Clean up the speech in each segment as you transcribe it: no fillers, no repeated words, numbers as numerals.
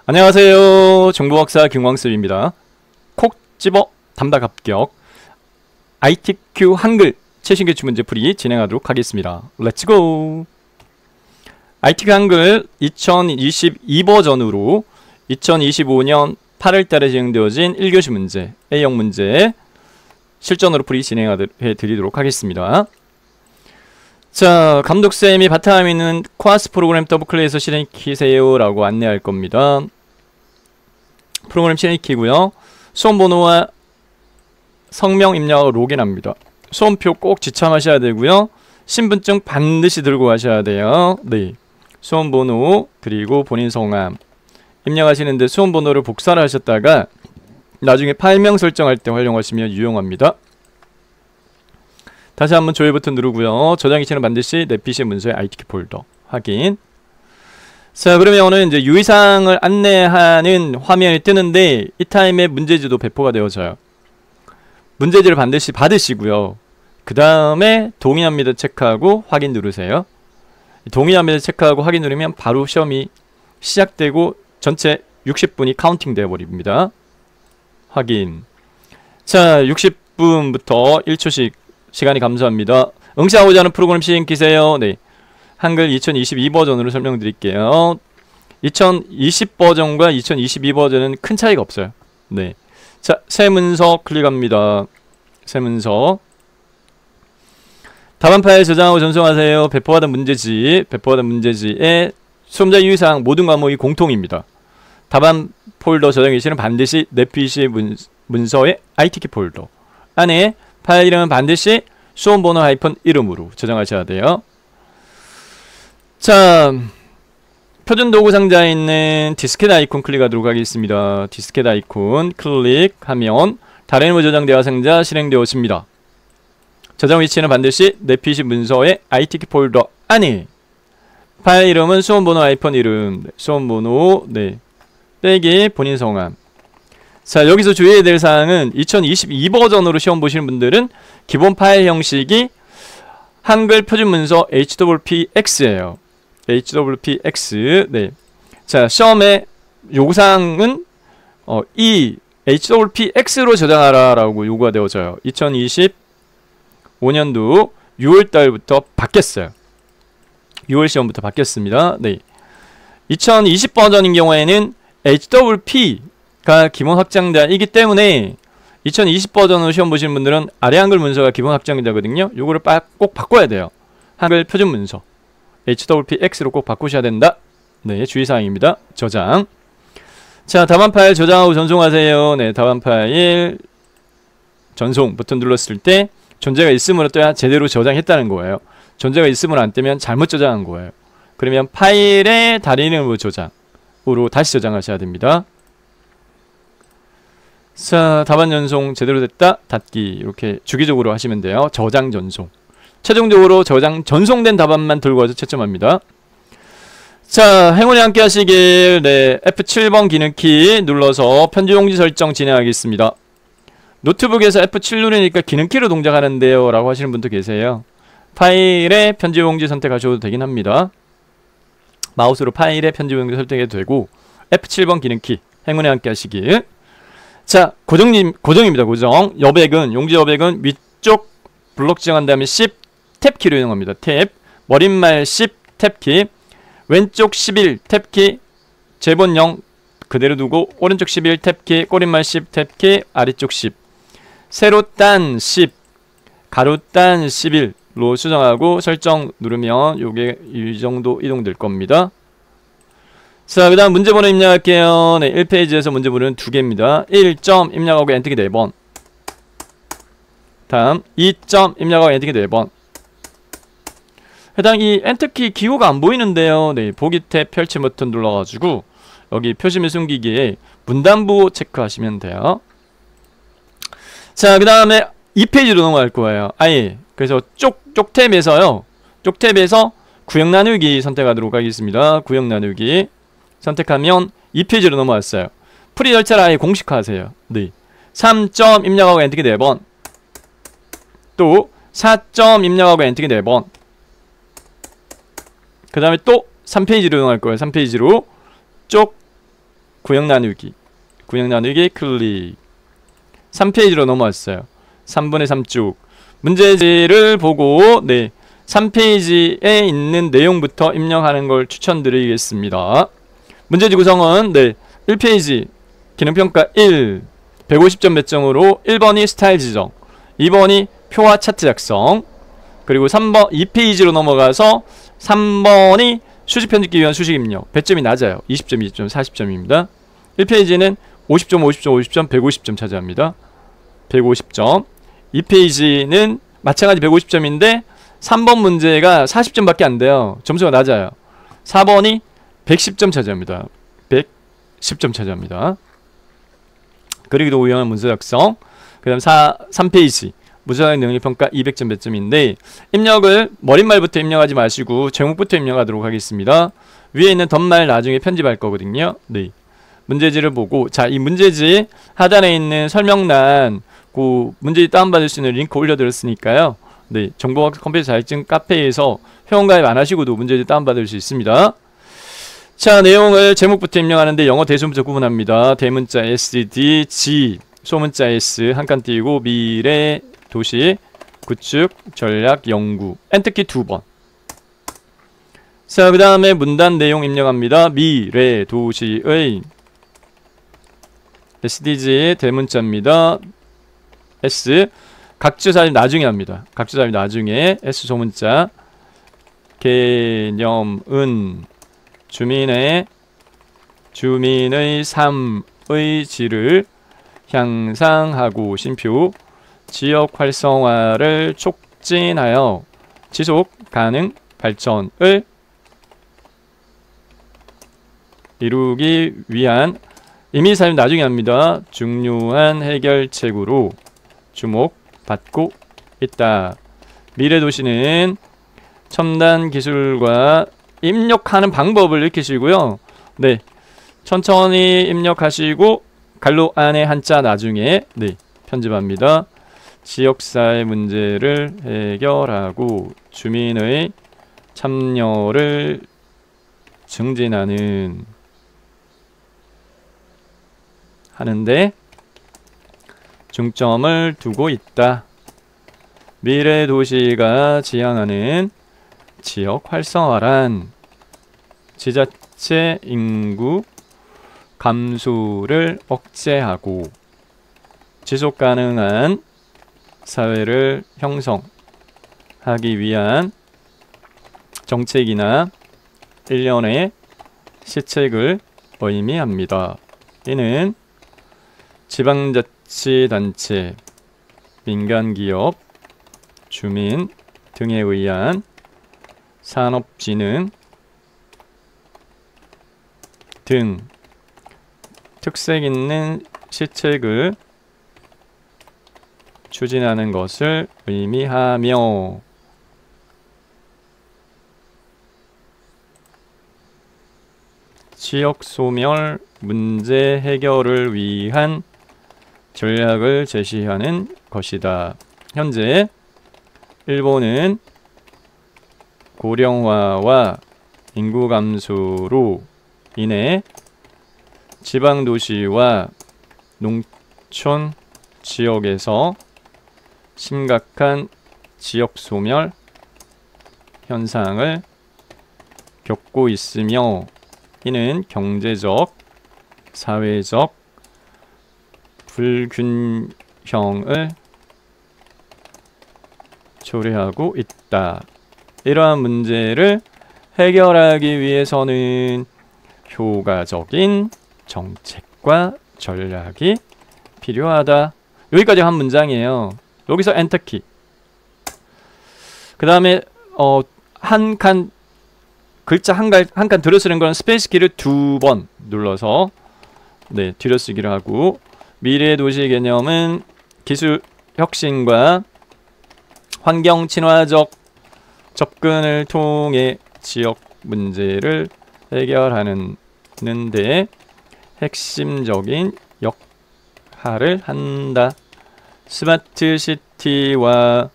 안녕하세요. 정보박사 김광수입니다. 콕 집어 담당 합격 ITQ 한글 최신 기출 문제풀이 진행하도록 하겠습니다. 렛츠고! ITQ 한글 2022 버전으로 2025년 8월달에 진행되어진 1교시 문제, A형 문제 실전으로 풀이 진행해드리도록 하겠습니다. 자, 감독쌤이 바탕에 있는 코아스 프로그램 더블클릭해서 실행시키세요 라고 안내할 겁니다. 프로그램 실행시키고요. 수험번호와 성명 입력하고 로그인합니다. 수험표 꼭 지참하셔야 되고요. 신분증 반드시 들고 가셔야 돼요. 네, 수험번호 그리고 본인 성함 입력하시는데 수험번호를 복사를 하셨다가 나중에 파일명 설정할 때 활용하시면 유용합니다. 다시 한번 조회 버튼 누르고요. 저장 위치는 반드시 내 PC 문서의 ITQ 폴더 확인. 자, 그러면 오늘 이제 유의사항을 안내하는 화면이 뜨는데 이 타임에 문제지도 배포가 되어져요. 문제지를 반드시 받으시고요. 그 다음에 동의합니다 체크하고 확인 누르세요. 동의합니다 체크하고 확인 누르면 바로 시험이 시작되고 전체 60분이 카운팅 되어버립니다. 확인. 자, 60분부터 1초씩 시간이 감소합니다. 응시하고자 하는 프로그램 실행키세요. 네, 한글 2022 버전으로 설명드릴게요. 2020 버전과 2022 버전은 큰 차이가 없어요. 네, 자, 새 문서 클릭합니다. 새 문서 답안 파일 저장하고 전송하세요. 배포받은 문제지에 수험자 유의사항 모든 과목이 공통입니다. 답안 폴더 저장 위치는 반드시 내 PC 문서의 ITQ 폴더 안에 파일 이름은 반드시 수험번호 이름으로 저장하셔야 돼요. 자, 표준 도구 상자에 있는 디스켓 아이콘 클릭하도록 하겠습니다. 디스켓 아이콘 클릭하면 다른 의무 저장 대화 상자 실행되었습니다. 저장 위치는 반드시 내 PC 문서의 ITQ 폴더 안에 파일 이름은 수험번호 이름 수험번호 네 빼기 본인 성함. 자, 여기서 주의해야 될 사항은 2022 버전으로 시험 보시는 분들은 기본 파일 형식이 한글 표준 문서 HWPX예요. HWPX. 네. 자, 시험의 요구사항은 이 HWPX로 저장하라라고 요구가 되어져요. 2025년도 6월달부터 바뀌었어요. 6월 시험부터 바뀌었습니다. 네. 2020 버전인 경우에는 HWP가 기본 확장자이기 때문에 2020 버전으로 시험 보시는 분들은 아래 한글 문서가 기본 확장자거든요. 요거를 꼭 바꿔야 돼요. 한글 표준 문서 HWPX로 꼭 바꾸셔야 된다. 네, 주의사항입니다. 저장. 자, 답안 파일 저장하고 전송하세요. 네, 답안 파일 전송 버튼 눌렀을 때 존재가 있음으로 떠야 제대로 저장했다는 거예요. 존재가 있음으로 안 뜨면 잘못 저장한 거예요. 그러면 파일의 다른 이름으로 저장으로 다시 저장하셔야 됩니다. 자, 답안 전송 제대로 됐다. 닫기. 이렇게 주기적으로 하시면 돼요. 저장 전송. 최종적으로 저장 전송된 답안만 들고 와서 채점합니다. 자, 행운이 함께 하시길. 네, F7번 기능키 눌러서 편집용지 설정 진행하겠습니다. 노트북에서 F7 누르니까 기능키로 동작하는데요 라고 하시는 분도 계세요. 파일에 편집용지 선택하셔도 되긴 합니다. 마우스로 파일에 편집용지 설정해도 되고 F7번 기능키 행운이 함께 하시길. 자, 고정입니다. 고정. 여백은 용지 여백은 위쪽 블록 지정한 다음에 Shift 탭키로 이용합니다. 탭. 머릿말 Shift 탭키. 왼쪽 11 탭키. 제본 0 그대로 두고 오른쪽 11 탭키. 꼬릿말 Shift 탭키. 아래쪽 10. 세로 딴 10. 가로 딴 11로 수정하고 설정 누르면 요게 이 정도 이동될 겁니다. 자, 그 다음 문제번호 입력할게요. 네, 1페이지에서 문제번호는 2개입니다. 1점 입력하고 엔트키 4번. 다음 2점 입력하고 엔트키 4번. 해당 이 엔터키 기호가 안 보이는데요. 네, 보기 탭 펼침 버튼 눌러가지고 여기 표시물 숨기기에 문단부 체크하시면 돼요. 자, 그 다음에 2페이지로 넘어갈 거예요. 아예. 그래서 쪽 탭에서요. 쪽 탭에서 구역 나누기 선택하도록 하겠습니다. 구역 나누기 선택하면 2페이지로 넘어왔어요. 풀이 절차를 아예 공식화하세요. 네. 3점 입력하고 엔트키 4번. 또 4점 입력하고 엔트키 4번. 그 다음에 또 3페이지로 이동할 거예요. 3페이지로 쪽 구역 나누기 클릭. 3페이지로 넘어왔어요. 3분의 3쪽 문제지를 보고 3페이지에 있는 내용부터 입력하는 걸 추천드리겠습니다. 문제지 구성은 1페이지 기능평가 1 150점 배점으로 1번이 스타일 지정, 2번이 표와 차트 작성, 그리고 3번 2페이지로 넘어가서 3번이 수식 편집기 위한 수식 입력. 배점이 낮아요. 20점, 20점, 40점입니다. 1페이지는 50점, 50점, 50점, 150점 차지합니다. 150점. 2페이지는 마찬가지 150점인데 3번 문제가 40점밖에 안 돼요. 점수가 낮아요. 4번이 110점 차지합니다. 110점 차지합니다. 그리기도 오용한 문서 작성. 그 다음 3페이지 문서작용 능력평가 200점 배점인데 입력을 머릿말부터 입력하지 마시고 제목부터 입력하도록 하겠습니다. 위에 있는 덧말 나중에 편집할 거거든요. 문제지를 보고, 자, 이 문제지 하단에 있는 설명란 그 문제지 다운받을 수 있는 링크 올려드렸으니까요. 정보학 컴퓨터 자격증 카페에서 회원가입 안 하시고도 문제지 다운받을 수 있습니다. 자, 내용을 제목부터 입력하는데 영어 대소문자 구분합니다. 대문자 SD, G, 소문자 S 한 칸 띄고 미래, 도시, 구축, 전략, 연구. 엔터키 2번. 자, 그 다음에 문단 내용 입력합니다. 미래, 도시의 SDG 대문자입니다. S. 각주사입 나중에 합니다. 각주사입 나중에. S 소문자. 개념은 주민의 삶의 질을 향상하고 쉼표 지역 활성화를 촉진하여 지속 가능 발전을 이루기 위한 이미 삶 나중에 합니다. 중요한 해결책으로 주목받고 있다. 미래도시는 첨단 기술과 입력하는 방법을 익히시고요. 천천히 입력하시고 갈로 안에 한자 나중에 편집합니다. 지역사회 문제를 해결하고 주민의 참여를 증진하는 하는데 중점을 두고 있다. 미래 도시가 지향하는 지역 활성화란 지자체 인구 감소를 억제하고 지속 가능한 사회를 형성하기 위한 정책이나 일련의 시책을 의미합니다. 이는 지방자치단체, 민간기업, 주민 등에 의한 산업진흥 등 특색 있는 시책을 추진하는 것을 의미하며 지역 소멸 문제 해결을 위한 전략을 제시하는 것이다. 현재 일본은 고령화와 인구 감소로 인해 지방도시와 농촌 지역에서 심각한 지역 소멸 현상을 겪고 있으며 이는 경제적, 사회적 불균형을 초래하고 있다. 이러한 문제를 해결하기 위해서는 효과적인 정책과 전략이 필요하다. 여기까지 한 문장이에요. 여기서 엔터키. 그 다음에 한 칸 글자 한 칸 들어쓰는 건 스페이스 키를 2번 눌러서 들여쓰기를 하고, 미래 도시 개념은 기술 혁신과 환경 친화적 접근을 통해 지역 문제를 해결하는데 핵심적인 역할을 한다. 스마트 시티와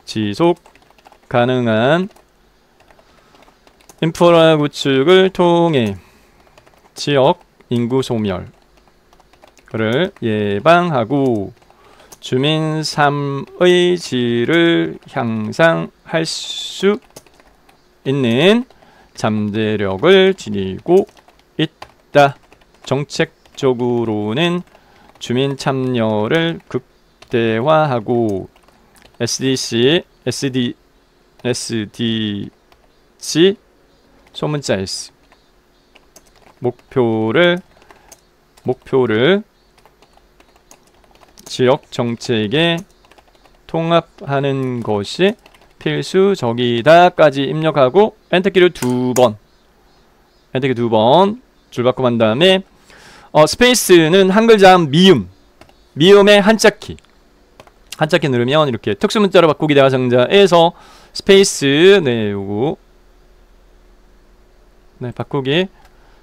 지속 가능한 인프라 구축을 통해 지역 인구 소멸을 예방하고 주민 삶의 질을 향상할 수 있는 잠재력을 지니고 있다. 정책적으로는 주민 참여를 극대화하고 SDC 소문자 S 목표를 지역 정책에 통합하는 것이 필수적이다까지 입력하고 엔터키를 두 번 줄 바꿈 한 다음에 스페이스는 한 글자 미음의 한자키 누르면 이렇게 특수문자로 바꾸기 대화상자에서 스페이스 요거 바꾸기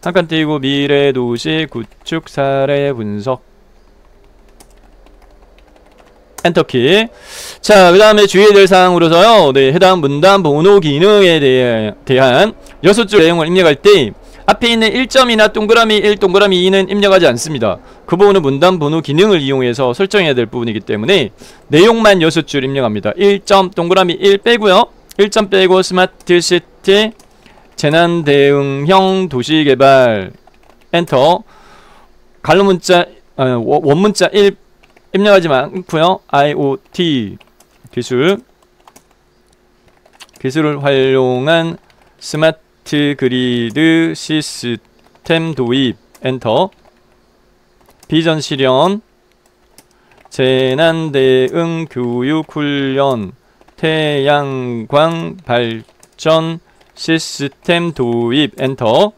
한 칸 띄고 미래도시 구축 사례 분석 엔터키. 자, 그 다음에 주의해야 될 사항으로서요, 해당 문단 번호 기능에 대한 6줄 내용을 입력할 때 앞에 있는 1점이나 동그라미 1, 동그라미 2는 입력하지 않습니다. 그 부분은 문단 번호 기능을 이용해서 설정해야 될 부분이기 때문에 내용만 6줄 입력합니다. 1점 동그라미 1 빼고요. 1점 빼고 스마트 시티 재난 대응형 도시개발 엔터. 갈로문자 원문자 1 입력하지 않고요. IoT 기술을 활용한 스마트 그리드 시스템 도입 엔터. 비전 실현 재난 대응 교육 훈련 태양광 발전 시스템 도입 엔터.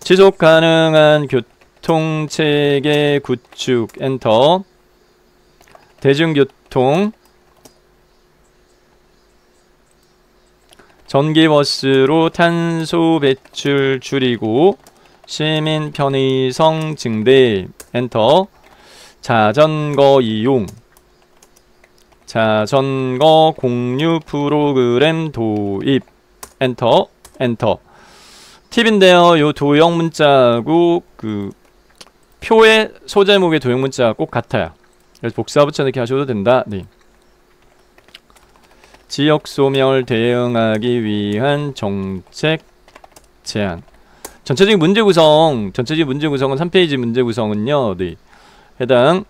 지속 가능한 교통체계 구축 엔터. 대중교통 전기버스로 탄소 배출 줄이고 시민 편의성 증대 엔터. 자전거 이용 자전거 공유 프로그램 도입 엔터. 팁인데요, 요 도형 문자하고 그 표의 소제목의 도형 문자가 꼭 같아요. 그래서 복사 붙여넣기 하셔도 된다. 지역 소멸 대응하기 위한 정책 제안. 전체적인 문제 구성은 3페이지 문제 구성은요, 해당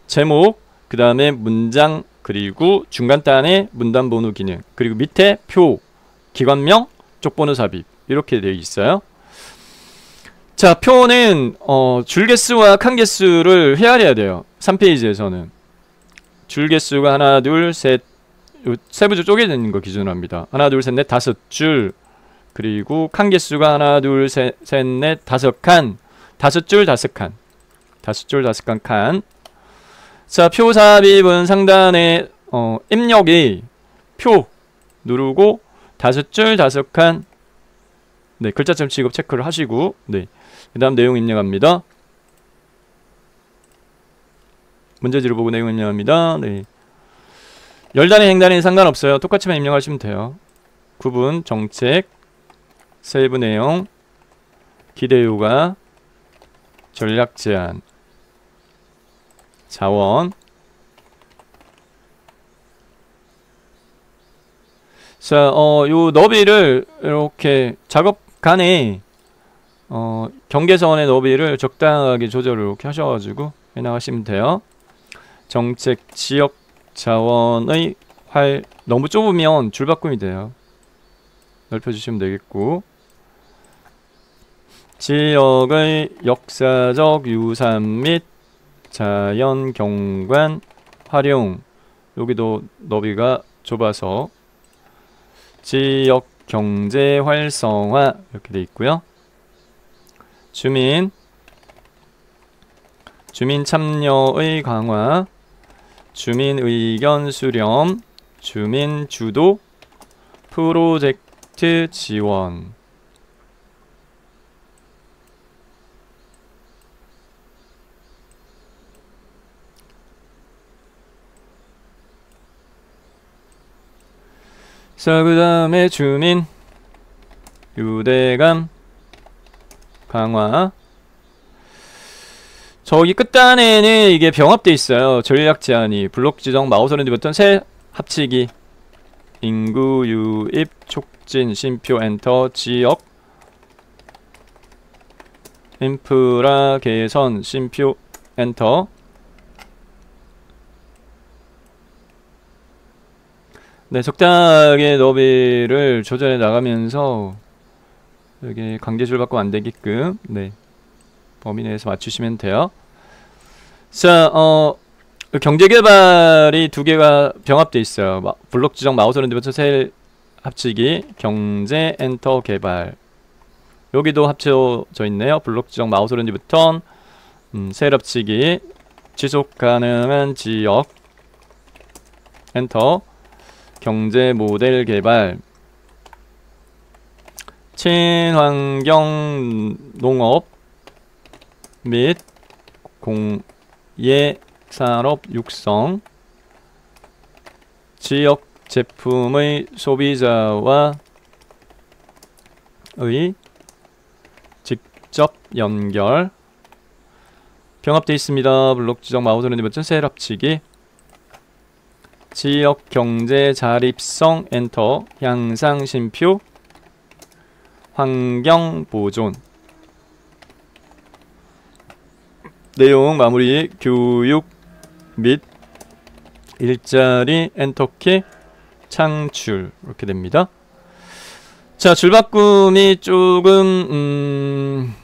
제목, 그 다음에 문장, 그리고 중간단에 문단 번호 기능, 그리고 밑에 표, 기관명, 쪽번호 삽입 이렇게 되어 있어요. 자, 표는 줄개수와 칸개수를 헤아려야 돼요. 3페이지에서는 줄개수가 하나, 둘, 셋, 세부조 쪼개진 거 기준으로 합니다. 하나, 둘, 셋, 넷, 5줄. 그리고 칸개수가 하나, 둘, 셋, 넷, 5칸. 5줄, 5칸. 5줄, 5칸 칸. 자, 표 삽입은 상단에 입력이 표 누르고 5줄, 5칸. 글자점 취급 체크를 하시고, 그 다음 내용 입력합니다. 문제지를 보고 내용 입력합니다. 열단위 행단위 상관없어요. 똑같이만 입력하시면 돼요. 구분, 정책, 세부 내용, 기대 요가, 전략 제안, 자원. 자, 요 너비를 이렇게 작업간에 경계선의 너비를 적당하게 조절을 이렇게 하셔가지고 해나가시면 돼요. 정책, 지역, 자원의 너무 좁으면 줄바꿈이 돼요. 넓혀주시면 되겠고, 지역의 역사적 유산 및 자연 경관 활용. 여기도 너비가 좁아서 지역 경제 활성화 이렇게 돼 있고요. 주민 참여의 강화, 주민 의견 수렴, 주민 주도 프로젝트 지원. 자, 그 다음에 주민 유대감 강화, 저기 끝단에는 이게 병합돼 있어요. 전략 제한이 블록 지정 마우스 오른쪽 버튼 셀 합치기 인구 유입 촉진 쉼표 엔터 지역 인프라 개선 쉼표 엔터. 네, 적당하게 너비를 조절해 나가면서 여기 강제줄 받고 안 되게끔 네 범위 내에서 맞추시면 돼요. 자, 경제개발이 두 개가 병합돼 있어요. 블록 지정 마우스 오른쪽 버튼 셀 합치기 경제 엔터 개발. 여기도 합쳐져 있네요. 블록 지정 마우스 오른쪽 버튼 셀 합치기 지속 가능한 지역 엔터 경제 모델 개발 친환경 농업 및 공예 산업 육성 지역 제품의 소비자와의 직접 연결 병합되어 있습니다. 블록 지정 마우스 오른쪽 버튼 셀 합치기 지역 경제 자립성 엔터 향상 쉼표 환경 보존 내용 마무리 교육 및 일자리 엔터키 창출 이렇게 됩니다. 자, 줄바꿈이 조금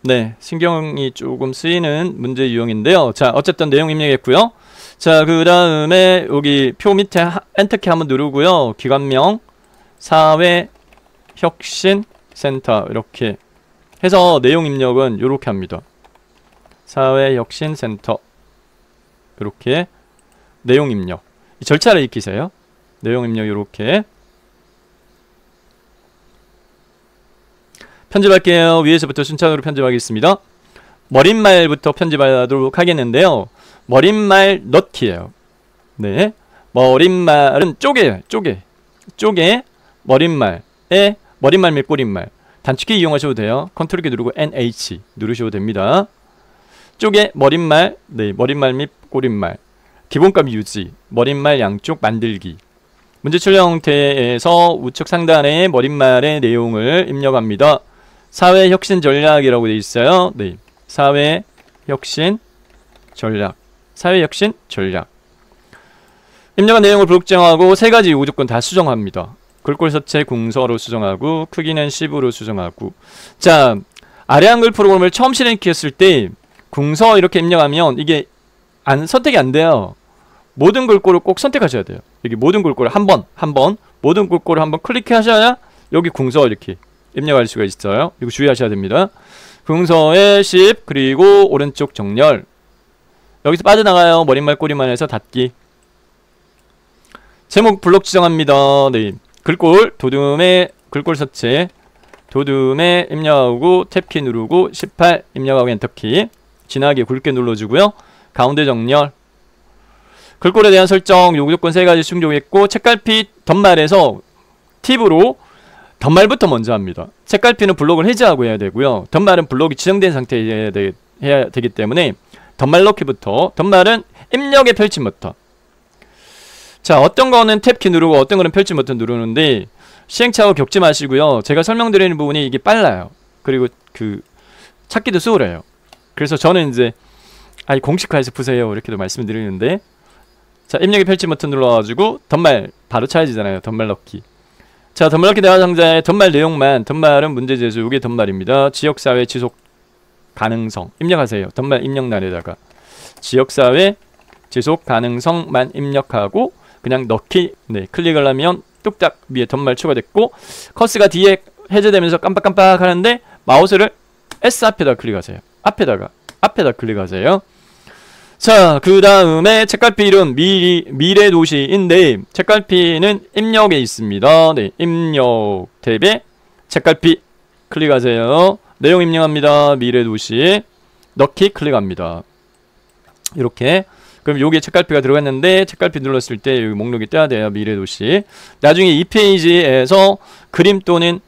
네, 신경이 조금 쓰이는 문제 유형인데요. 자, 어쨌든 내용 입력했고요. 자, 그 다음에 여기 표 밑에 엔터키 한번 누르고요. 기관명 사회혁신센터 이렇게 해서 내용 입력은 이렇게 합니다. 사회혁신센터 이렇게 내용 입력 이 절차를 익히세요. 내용 입력 이렇게 편집할게요. 위에서부터 순차적으로 편집하겠습니다. 머릿말부터 편집하도록 하겠는데요. 머릿말 넣기예요. 네, 머릿말은 쪼개 머릿말에 머릿말 및 꼬릿말 단축키 이용하셔도 돼요. 컨트롤키 누르고 NH 누르셔도 됩니다. 쪼개 머릿말, 네, 머릿말 및 꼬릿말 기본값 유지 머릿말 양쪽 만들기 문제 출력 형태에서 우측 상단에 머릿말의 내용을 입력합니다. 사회혁신 전략이라고 되어 있어요. 네, 사회혁신 전략 입력한 내용을 블록 지정하고 세 가지 요구 조건 다 수정합니다. 글꼴 서체 궁서로 수정하고 크기는 10으로 수정하고. 자, 아래 한글 프로그램을 처음 실행시켰을 때 궁서 이렇게 입력하면 이게 선택이 안 돼요. 모든 글꼴을 꼭 선택하셔야 돼요. 여기 모든 글꼴을 한 번 모든 글꼴을 한번 클릭하셔야 여기 궁서 이렇게 입력할 수가 있어요. 이거 주의하셔야 됩니다. 궁서에 10 그리고 오른쪽 정렬 여기서 빠져나가요. 머릿말 꼬리만에서 닫기. 제목 블록 지정합니다. 네, 글꼴 도둠에 글꼴 서체 도둠에 입력하고 탭키 누르고 18 입력하고 엔터키 진하게 굵게 눌러주고요. 가운데 정렬 글꼴에 대한 설정 요구 조건 세 가지 충족했고 책갈피 덧말에서 팁으로 덧말부터 먼저 합니다. 책갈피는 블록을 해제하고 해야 되고요. 덧말은 블록이 지정된 상태에 해야 되기 때문에 덧말 넣기부터 덧말은 입력의 펼침 버튼. 자, 어떤 거는 탭키 누르고 어떤 거는 펼침 버튼 누르는데 시행착오 겪지 마시고요. 제가 설명드리는 부분이 이게 빨라요. 그리고 그 찾기도 수월해요. 그래서 저는 이제 공식화해서 푸세요 이렇게도 말씀드리는데 자, 입력의 펼침 버튼 눌러가지고 덧말 바로 찾아지잖아요. 덧말 넣기. 자, 덧말 넣기 대화 상자에 덧말 내용만 덧말은 문제 제수 이게 덧말입니다. 지역사회 지속 가능성 입력하세요. 덧말 입력란에다가 지역사회 지속 가능성만 입력하고 그냥 넣기 네 클릭을 하면 뚝딱 위에 덧말 추가됐고 커스가 뒤에 해제되면서 깜빡깜빡 하는데 마우스를 S 앞에다 클릭하세요. 앞에다 클릭하세요. 자, 그 다음에 책갈피 이름 미래도시인데 책갈피는 입력에 있습니다. 네, 입력 탭에 책갈피 클릭하세요. 내용 입력합니다. 미래도시 넣기 클릭합니다. 이렇게 그럼 여기에 책갈피가 들어갔는데 책갈피 눌렀을 때 여기 목록이 떠야 돼요. 미래도시. 나중에 이 페이지에서 그림 또는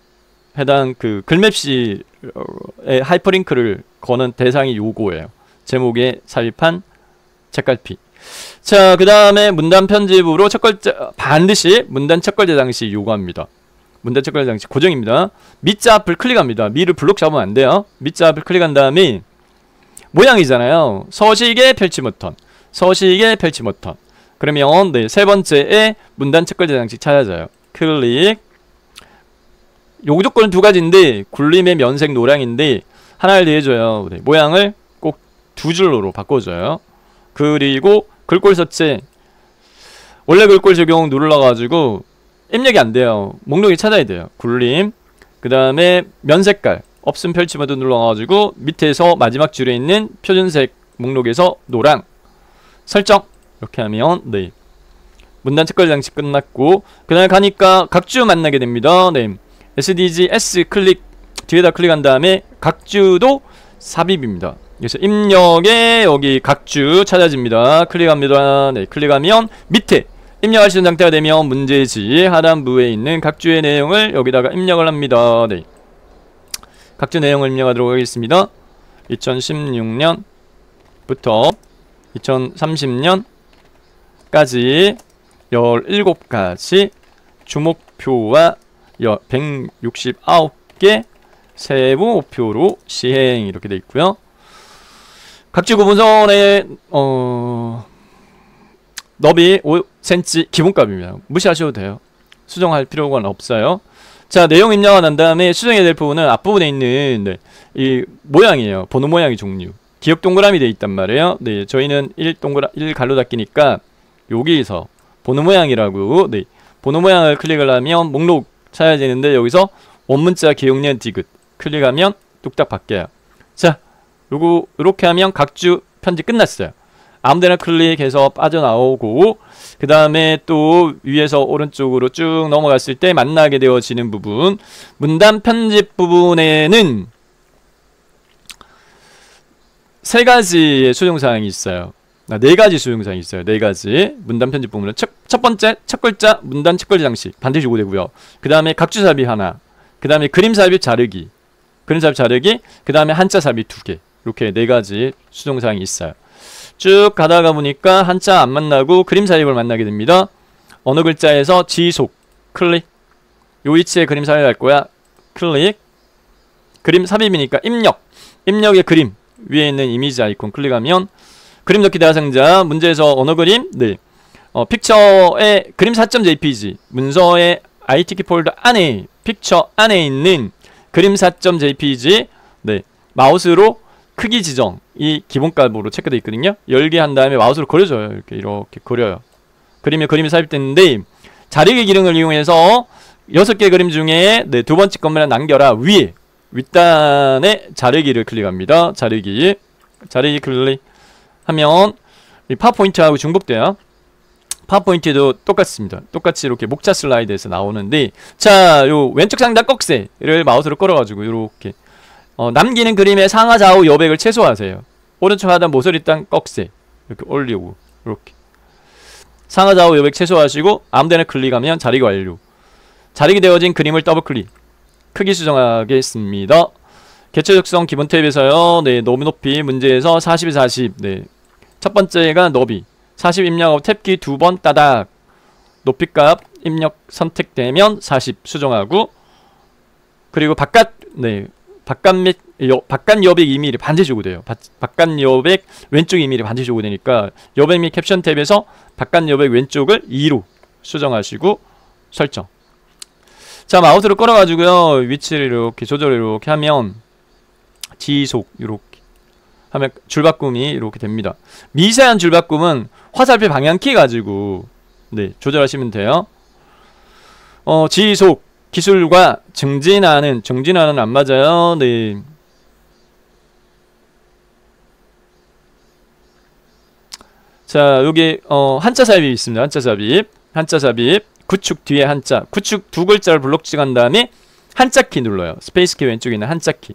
해당 그 글맵시의 하이퍼링크를 거는 대상이 요거예요. 제목에 삽입한 책갈피. 자, 그 다음에 문단 편집으로 첫 글자, 반드시 문단 첫 글자 장식 요구합니다. 문단 첫 글자 장식 고정입니다. 밑자 앞을 클릭합니다. 미를 블록 잡으면 안 돼요. 밑자 앞을 클릭한 다음에 모양이잖아요. 서식의 펼치 버튼, 서식의 펼치 버튼. 그러면 네, 세 번째에 문단 첫 글자 장식 찾아져요. 클릭. 요구 조건은 두 가지인데 굴림의 면색 노랑인데 하나를 더해줘요. 네, 모양을 꼭 두 줄로 바꿔줘요. 그리고 글꼴 서체, 원래 글꼴 적용 눌러가지고 입력이 안 돼요. 목록이 찾아야 돼요. 굴림. 그 다음에 면색깔 없음 펼치 버튼 눌러가지고 밑에서 마지막 줄에 있는 표준색 목록에서 노랑 설정. 이렇게 하면 네, 문단 첫 글자 장식 끝났고, 그 다음에 가니까 각주 만나게 됩니다. 네, SDG S 클릭, 뒤에다 클릭한 다음에 각주도 삽입입니다. 그래서 입력에 여기 각주 찾아집니다. 클릭합니다. 네, 클릭하면 밑에 입력할 수 있는 상태가 되면 문제지 하단부에 있는 각주의 내용을 여기다가 입력을 합니다. 네, 각주 내용을 입력하도록 하겠습니다. 2016년부터 2030년까지 17가지 주목표와 169개 세부 목표로 시행. 이렇게 돼 있고요. 각주 구분선의 너비 5cm 기본값입니다. 무시하셔도 돼요. 수정할 필요가 없어요. 자, 내용 입력을 한 다음에 수정해야 될 부분은 앞부분에 있는 네, 이 모양이에요. 번호 모양의 종류. 기억 동그라미 되어 있단 말이에요. 네, 저희는 1 갈로 닫기니까 여기서 번호 모양이라고, 네, 번호 모양을 클릭을 하면 목록 찾아야 되는데 여기서 원문자 기억년 디귿 클릭하면 뚝딱 바뀌어요. 자, 요렇게 하면 각주 편집 끝났어요. 아무데나 클릭해서 빠져나오고, 그 다음에 또 위에서 오른쪽으로 쭉 넘어갔을 때 만나게 되어지는 부분, 문단 편집 부분에는 세 가지의 수정사항이 있어요. 네 가지 수정사항이 있어요. 네 가지. 문단 편집 부분은 첫 번째, 첫 글자 문단 첫 글자 장식 반드시 요구되고요. 그 다음에 각주 삽입 하나, 그 다음에 그림 삽입 자르기, 그림 삽입 자르기, 그 다음에 한자 삽입 2개. 이렇게 네 가지 수정사항이 있어요. 쭉 가다가 보니까 한자 안 만나고 그림 삽입을 만나게 됩니다. 어느 글자에서 지속 클릭, 요 위치에 그림 삽입할 거야. 클릭. 그림 삽입이니까 입력, 입력의 그림 위에 있는 이미지 아이콘 클릭하면 그림 넣기 대화상자 문제에서 언어 그림, 네, 픽처의 그림 4.jpg 문서의 IT키 폴더 안에 픽처 안에 있는 그림 4.jpg, 네, 마우스로 크기 지정 이 기본값으로 체크되어 있거든요. 열기 한 다음에 마우스로 그려줘요. 이렇게 그려요. 그림에 그림이 삽입됐는데 자르기 기능을 이용해서 6개 그림 중에 네, 두 번째 것만 남겨라. 위에 윗단에 자르기를 클릭합니다. 자르기 클릭하면 이 파워포인트하고 중복돼요. 파워포인트도 똑같습니다. 똑같이 이렇게 목차 슬라이드에서 나오는데, 자, 요 왼쪽 상단 꺽쇠를 마우스로 끌어가지고 이렇게 남기는 그림의 상하 좌우 여백을 최소화하세요. 오른쪽 하단 모서리단 꺽쇠 이렇게 올리고, 이렇게 상하 좌우 여백 최소화하시고 아무데나 클릭하면 자르기 완료. 자르기 되어진 그림을 더블 클릭, 크기 수정하겠습니다. 개체 적성 기본 탭에서요. 네, 너비 높이 문제에서 40에 40. 네, 첫 번째가 너비 40 입력하고 탭키 2번 따닥. 높이값 입력 선택되면 40 수정하고, 그리고 바깥, 네, 바깥 여백 2mm 반드시 요구돼요. 바깥 여백 왼쪽 2mm 반드시 요구되니까 여백 및 캡션 탭에서 바깥 여백 왼쪽을 2로 수정하시고 설정. 자, 마우스를 끌어가지고요. 위치를 이렇게 조절을 이렇게 하면 지속 이렇게 하면 줄바꿈이 이렇게 됩니다. 미세한 줄바꿈은 화살표 방향키 가지고 네, 조절하시면 돼요. 지속 기술과 정진하는 안 맞아요. 네. 자, 여기 한자 삽입이 있습니다. 한자 삽입 구축 뒤에 한자, 구축 두 글자를 블록 찍은 다음에 한자 키 눌러요. 스페이스 키 왼쪽에 있는 한자 키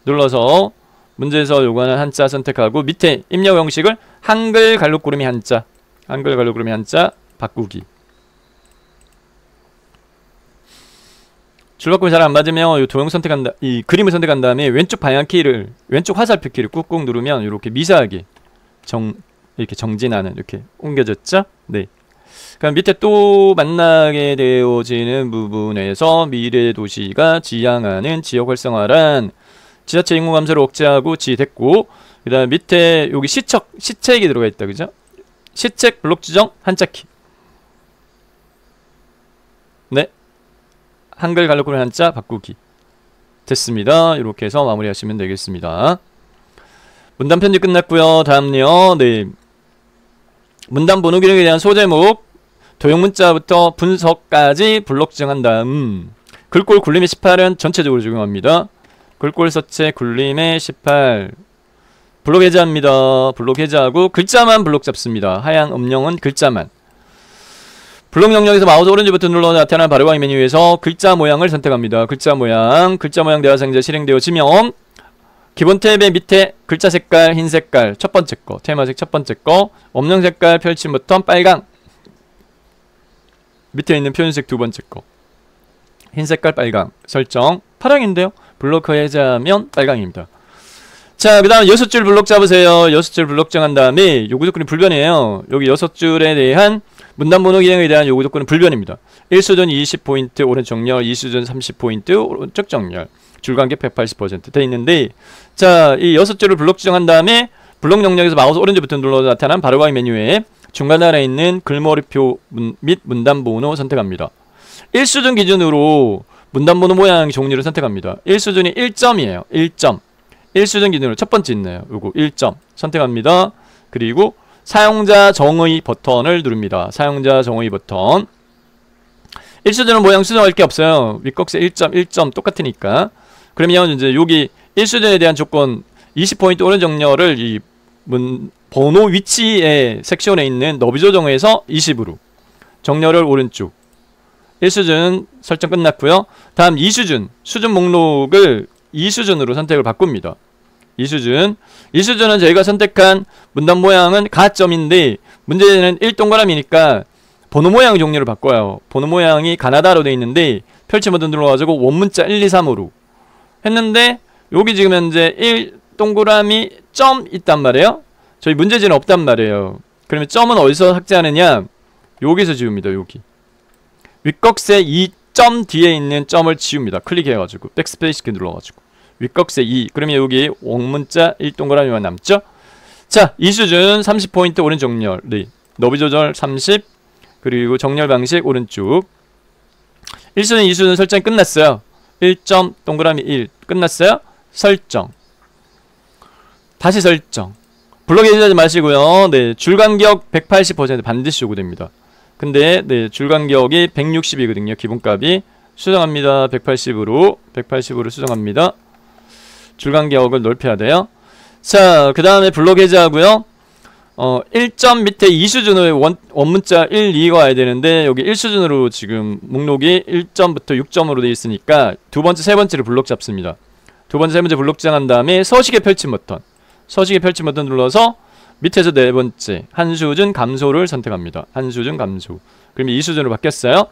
눌러서 문제에서 요구하는 한자 선택하고 밑에 입력 형식을 한글 갈록구름이 한자, 한글 갈록구름이 한자 바꾸기. 줄바꿈이 잘 안 맞으면 이 도형 선택한 이 그림을 선택한 다음에 왼쪽 방향 키를 왼쪽 화살표 키를 꾹꾹 누르면 이렇게 미세하게 이렇게 정진하는 이렇게 옮겨졌죠? 네. 그럼 밑에 또 만나게 되어지는 부분에서 미래 도시가 지향하는 지역 활성화란 지자체 인구 감소를 억제하고 지됐고, 그 다음 밑에 여기 시책이 들어가 있다, 그죠? 시책 블록 지정 한자키. 네. 한글 갈로코를 한자 바꾸기. 됐습니다. 이렇게 해서 마무리하시면 되겠습니다. 문단 편집 끝났고요. 다음요. 네. 문단 번호 기능에 대한 소제목, 도형 문자부터 분석까지 블록 지정한 다음 글꼴 굴림의 18은 전체적으로 적용합니다. 글꼴 서체 굴림의 18 블록 해제합니다. 블록 해제하고 글자만 블록 잡습니다. 하향 음영은 글자만. 블록 영역에서 마우스 오른쪽 버튼 눌러 나타나는 바로광 메뉴에서 글자 모양을 선택합니다. 글자 모양 대화 상자 실행되어지면 기본 탭의 밑에 글자 색깔 흰 색깔 첫 번째 거, 테마색 첫 번째 거, 음영 색깔 펼침 버튼 빨강, 밑에 있는 표현색 두 번째 거 흰 색깔 빨강 설정 파랑인데요. 블록 해제하면 빨강입니다. 자, 그 다음 6줄 블록 잡으세요. 6줄 블록 정한 다음에 요구 조건이 불변이에요. 여기 6줄에 대한 문단 번호 기능에 대한 요구 조건은 불변입니다. 1수준 20포인트 오른쪽 정렬, 2수준 30포인트 오른쪽 정렬, 줄간격 180% 돼 있는데, 자, 이 6줄을 블록 지정한 다음에 블록 영역에서 마우스 오른쪽 버튼 눌러 나타난 바로바이 메뉴에 중간 아래에 있는 글머리표 및 문단 번호 선택합니다. 1수준 기준으로 문단 번호 모양 종류를 선택합니다. 1수준이 1점이에요. 1점. 1수준 기준으로 첫 번째 있네요. 요거 1점 선택합니다. 그리고 사용자 정의 버튼을 누릅니다. 사용자 정의 버튼. 1수준은 모양 수정할 게 없어요. 윗꺽쇠 1점, 1점 똑같으니까. 그러면 이제 여기 1수준에 대한 조건 20포인트 오른 정렬을 이 번호 위치의 섹션에 있는 너비 조정에서 20으로 정렬을 오른쪽 1수준 설정 끝났고요. 다음 2수준 수준 목록을 2수준으로 선택을 바꿉니다. 2수준은 저희가 선택한 문단 모양은 가점인데 문제는 1동그라미니까 번호 모양 종류를 바꿔요. 번호 모양이 가나다로 되어 있는데 펼치 버튼 눌러가지고 원문자 1, 2, 3으로 했는데 여기 지금 현재 1동그라미 점 있단 말이에요. 저희 문제지는 없단 말이에요. 그러면 점은 어디서 삭제하느냐? 여기서 지웁니다. 여기 윗꺽쇠 2점 뒤에 있는 점을 지웁니다. 클릭해가지고 백스페이스 키 눌러가지고 윗꺽쇠 2. 그러면 여기 원문자 1동그라미만 남죠? 자, 2수준 30포인트 오른쪽 정렬, 네. 너비 조절 30, 그리고 정렬 방식 오른쪽. 1수준 2수준 설정이 끝났어요. 1점 동그라미 1 끝났어요. 설정. 다시 설정. 블록 해제하지 마시고요. 네, 줄간격 180% 반드시 요구됩니다. 근데 네, 줄간격이 160이거든요. 기본값이. 수정합니다. 180으로 수정합니다. 줄간격을 넓혀야 돼요. 자, 그 다음에 블록 해제하고요. 1점 밑에 2수준의 원문자 1, 2가 와야 되는데 여기 1수준으로 지금 목록이 1점부터 6점으로 되어 있으니까 두 번째, 세 번째를 블록 잡습니다. 두 번째, 세 번째 블록 지정한 다음에 서식의 펼침 버튼. 서식의 펼침 버튼 눌러서 밑에서 네 번째 한수준 감소를 선택합니다. 한수준 감소. 그러면 2수준으로 바뀌었어요.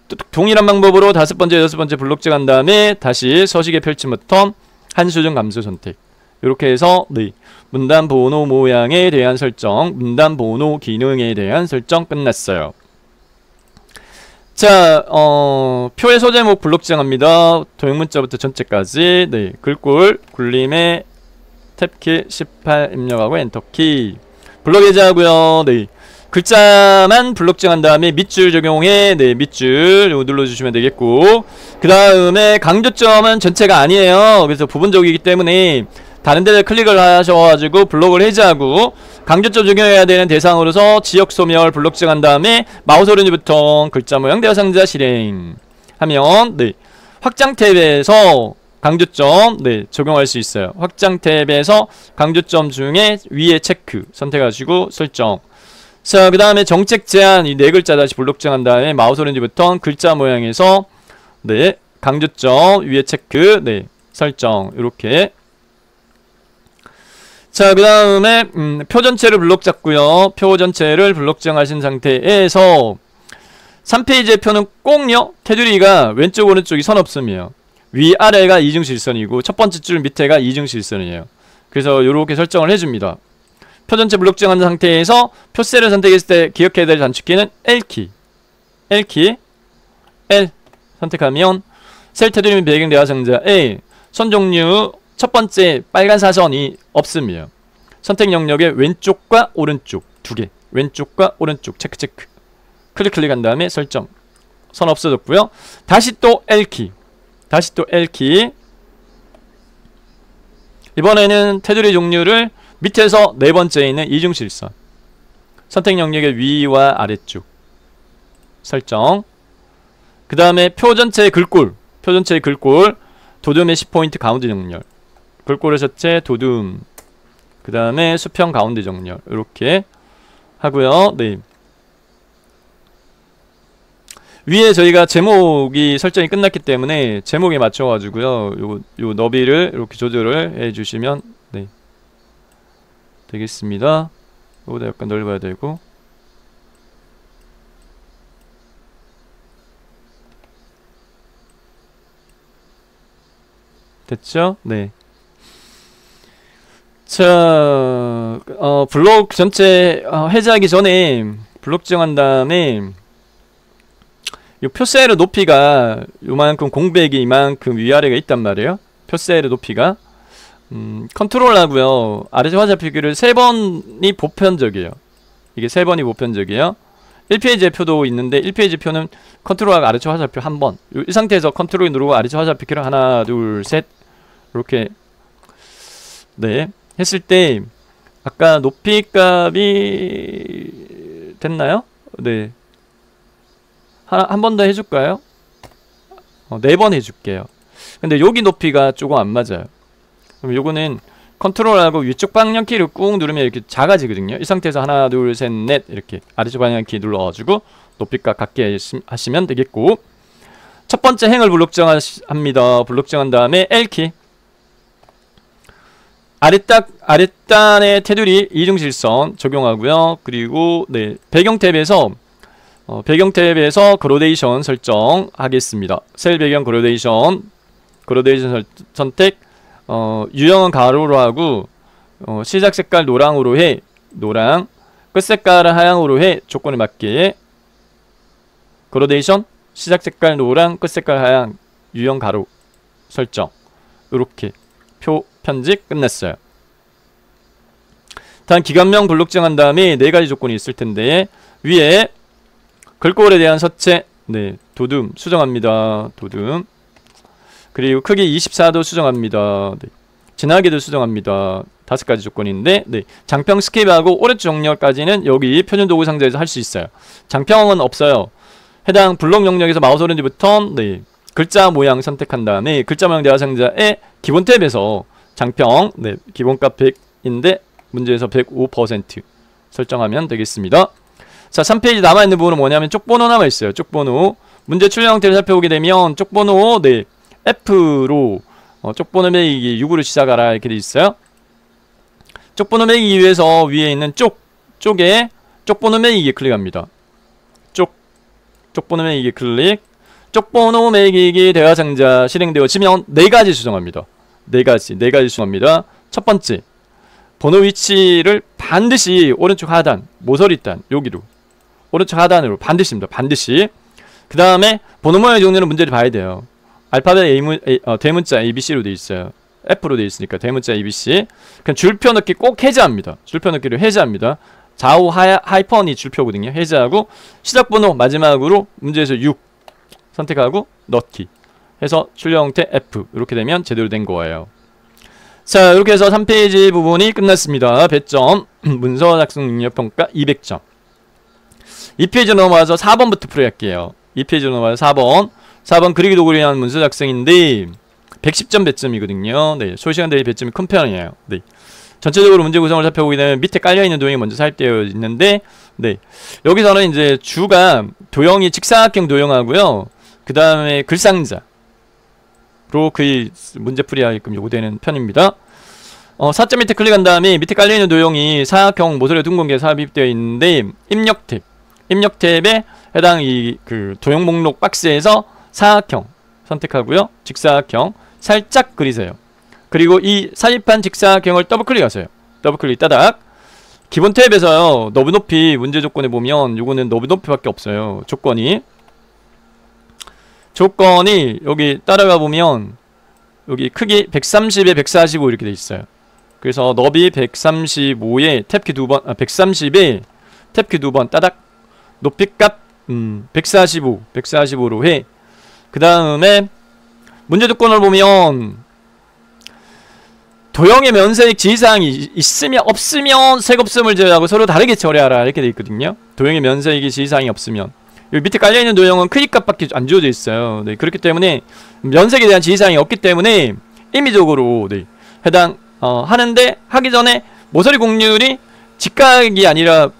또 동일한 방법으로 다섯 번째, 여섯 번째 블록 지정한 다음에 다시 서식의 펼침 버튼 한수준 감소 선택. 이렇게 해서 네, 문단 번호 모양에 대한 설정, 문단 번호 기능에 대한 설정 끝났어요. 자, 표의 소제목 블록 지정합니다. 도형 문자부터 전체까지. 네, 글꼴 굴림의 탭키 18 입력하고 엔터키. 블록 해제하고요. 네, 글자만 블록 지정한 다음에 밑줄 적용해. 네, 밑줄 이거 눌러주시면 되겠고, 그 다음에 강조점은 전체가 아니에요. 그래서 부분적이기 때문에 다른 데를 클릭을 하셔가지고 블록을 해제하고 강조점 적용해야 되는 대상으로서 지역 소멸 블록 지정한 다음에 마우스 오른쪽 버튼 글자 모양 대화 상자 실행 하면 네, 확장 탭에서 강조점 네, 적용할 수 있어요. 확장 탭에서 강조점 중에 위에 체크 선택하시고 설정. 자, 그 다음에 정책 제한 이 네 글자 다시 블록 지정한 다음에 마우스 오른쪽 버튼 글자 모양에서 네, 강조점 위에 체크 네, 설정. 이렇게. 자, 그 다음에 표 전체를 블록 잡고요. 표 전체를 블록 지정하신 상태에서 3페이지의 표는 꼭요 테두리가 왼쪽 오른쪽이 선 없음이에요. 위아래가 이중실선이고 첫 번째 줄 밑에가 이중실선이에요. 그래서 이렇게 설정을 해줍니다. 표 전체 블록 정한 상태에서 표셀을 선택했을 때 기억해야 될 단축키는 L키, L키, L 선택하면 셀 테두리 및 배경 대화상자에 선 종류 첫 번째 빨간 사선이 없음이에요. 선택 영역의 왼쪽과 오른쪽 두 개, 왼쪽과 오른쪽 체크 클릭한 다음에 설정. 선 없어졌고요. 다시 또 L키, 다시 또 L키. 이번에는 테두리 종류를 밑에서 네 번째에 있는 이중실선 선택 영역의 위와 아래쪽 설정. 그 다음에 표 전체의 글꼴, 표 전체의 글꼴 도둠의 10포인트 가운데 정렬, 글꼴의 전체 도둠, 그 다음에 수평 가운데 정렬 이렇게 하고요. 네. 위에 저희가 제목이 설정이 끝났기 때문에 제목에 맞춰가지고요. 요 너비를 이렇게 조절을 해주시면 네. 되겠습니다. 이거보다 약간 넓어야 되고. 됐죠? 네. 자, 블록 전체 해제하기 전에 블록 정한 다음에 이 표셀의 높이가 요만큼 공백이 이만큼 위아래가 있단 말이에요. 표셀의 높이가 컨트롤하고요. 아래쪽 화살표기를 3번이 보편적이에요. 이게 3번이 보편적이에요. 1페이지의 표도 있는데 1페이지 표는 컨트롤하고 아래쪽 화살표 1번. 이 상태에서 컨트롤 누르고 아래쪽 화살표기를 하나 둘 셋 이렇게 네 했을 때 아까 높이 값이 됐나요? 네. 한 번 더 해줄까요? 4번 해줄게요. 근데 여기 높이가 조금 안 맞아요. 그럼 요거는 컨트롤하고 위쪽 방향키를 꾹 누르면 이렇게 작아지거든요. 이 상태에서 하나 둘 셋 넷 이렇게 아래쪽 방향키 눌러가지고 높이값 같게 하시면 되겠고, 첫 번째 행을 블록 정합니다. 블록 정한 다음에 L키, 아랫단의 테두리 이중실선 적용하고요. 그리고 네 배경 탭에서 배경 탭에서 그라데이션 설정하겠습니다. 셀 배경 그라데이션 선택. 유형은 가로로 하고 시작 색깔 노랑으로 해. 노랑. 끝 색깔을 하향으로 해. 조건에 맞게. 그라데이션 시작 색깔 노랑, 끝 색깔 하향, 유형 가로 설정. 이렇게 표 편집 끝냈어요. 다음 기관명 블록 정한 다음에 4가지 조건이 있을 텐데, 위에 글꼴에 대한 서체, 네, 도둠 수정합니다. 도둠. 그리고 크기 24도 수정합니다. 네. 진하게도 수정합니다. 5가지 조건인데, 네. 장평 스킵하고 오른쪽 정렬까지는 여기 표준 도구 상자에서 할 수 있어요. 장평은 없어요. 해당 블록 영역에서 마우스 오른쪽부터 네. 글자 모양 선택한 다음에 글자 모양 대화 상자에 기본 탭에서 장평, 네. 기본값 100인데 문제에서 105% 설정하면 되겠습니다. 자, 3페이지 남아있는 부분은 뭐냐면 쪽번호 남아있어요. 쪽번호. 문제 출력 형태를 살펴보게 되면 쪽번호, 네. F로 쪽번호 매기기 6으로 시작하라 이렇게 돼 있어요. 쪽번호 매기기 위해서 위에 있는 쪽에 쪽번호 매기기 클릭합니다. 쪽번호 매기기 클릭. 쪽번호 매기기 대화 상자 실행되어지면 4가지 수정합니다. 4가지 수정합니다. 첫 번째, 번호 위치를 반드시 오른쪽 하단, 모서리단 여기로 오른쪽 하단으로 반드시입니다. 반드시. 그 다음에 번호 모양의 종류는 문제를 봐야 돼요. 알파벳 대문자 ABC로 되어 있어요. F로 되어 있으니까 대문자 ABC. 그냥 줄표 넣기 꼭 해제합니다. 줄표 넣기를 해제합니다. 좌우 하이펀이 줄표거든요. 해제하고 시작 번호 마지막으로 문제에서 6 선택하고 넣기 해서 출력 형태 F. 이렇게 되면 제대로 된 거예요. 자, 이렇게 해서 3페이지 부분이 끝났습니다. 배점 문서 작성 능력 평가 200점. 2페이지 넘어와서 4번부터 풀어갈게요. 2페이지 넘어와서 4번 그리기 도구를 위한 문서 작성인데 110점 배점이거든요. 네, 소시간 대비 배점이 큰 편이에요. 네. 전체적으로 문제 구성을 살펴보게 되면 밑에 깔려있는 도형이 먼저 삽입되어 있는데, 네. 여기서는 이제 주가 도형이 직사각형 도형하고요. 그 다음에 글상자로 그 문제풀이 하게끔 요구되는 편입니다. 4점 밑에 클릭한 다음에 밑에 깔려있는 도형이 사각형 모서리 둥근 게 삽입되어 있는데, 입력 탭. 입력 탭에 해당 이 그 도형 목록 박스에서 사각형 선택하고요. 직사각형 살짝 그리세요. 그리고 이 삽입한 직사각형을 더블 클릭하세요. 더블 클릭 따닥. 기본 탭에서요. 너비 높이 문제 조건에 보면 요거는 너비 높이밖에 없어요. 조건이 여기 따라가 보면 여기 크기 130에 145 이렇게 돼 있어요. 그래서 너비 135에 탭키 2번 130에 탭키 2번 따닥. 높이값 145로 해. 그 다음에 문제 조건을 보면 도형의 면색 지시사항이 있으면 없으면 색없음을 제외하고 서로 다르게 처리하라 이렇게 돼 있거든요. 도형의 면색이 지시사항이 없으면 여기 밑에 깔려있는 도형은 크기값밖에 안 주어져 있어요. 네, 그렇기 때문에 면색에 대한 지시사항이 없기 때문에 임의적으로 네, 해당 하는데 하기 전에 모서리 곡률이 직각이 아니라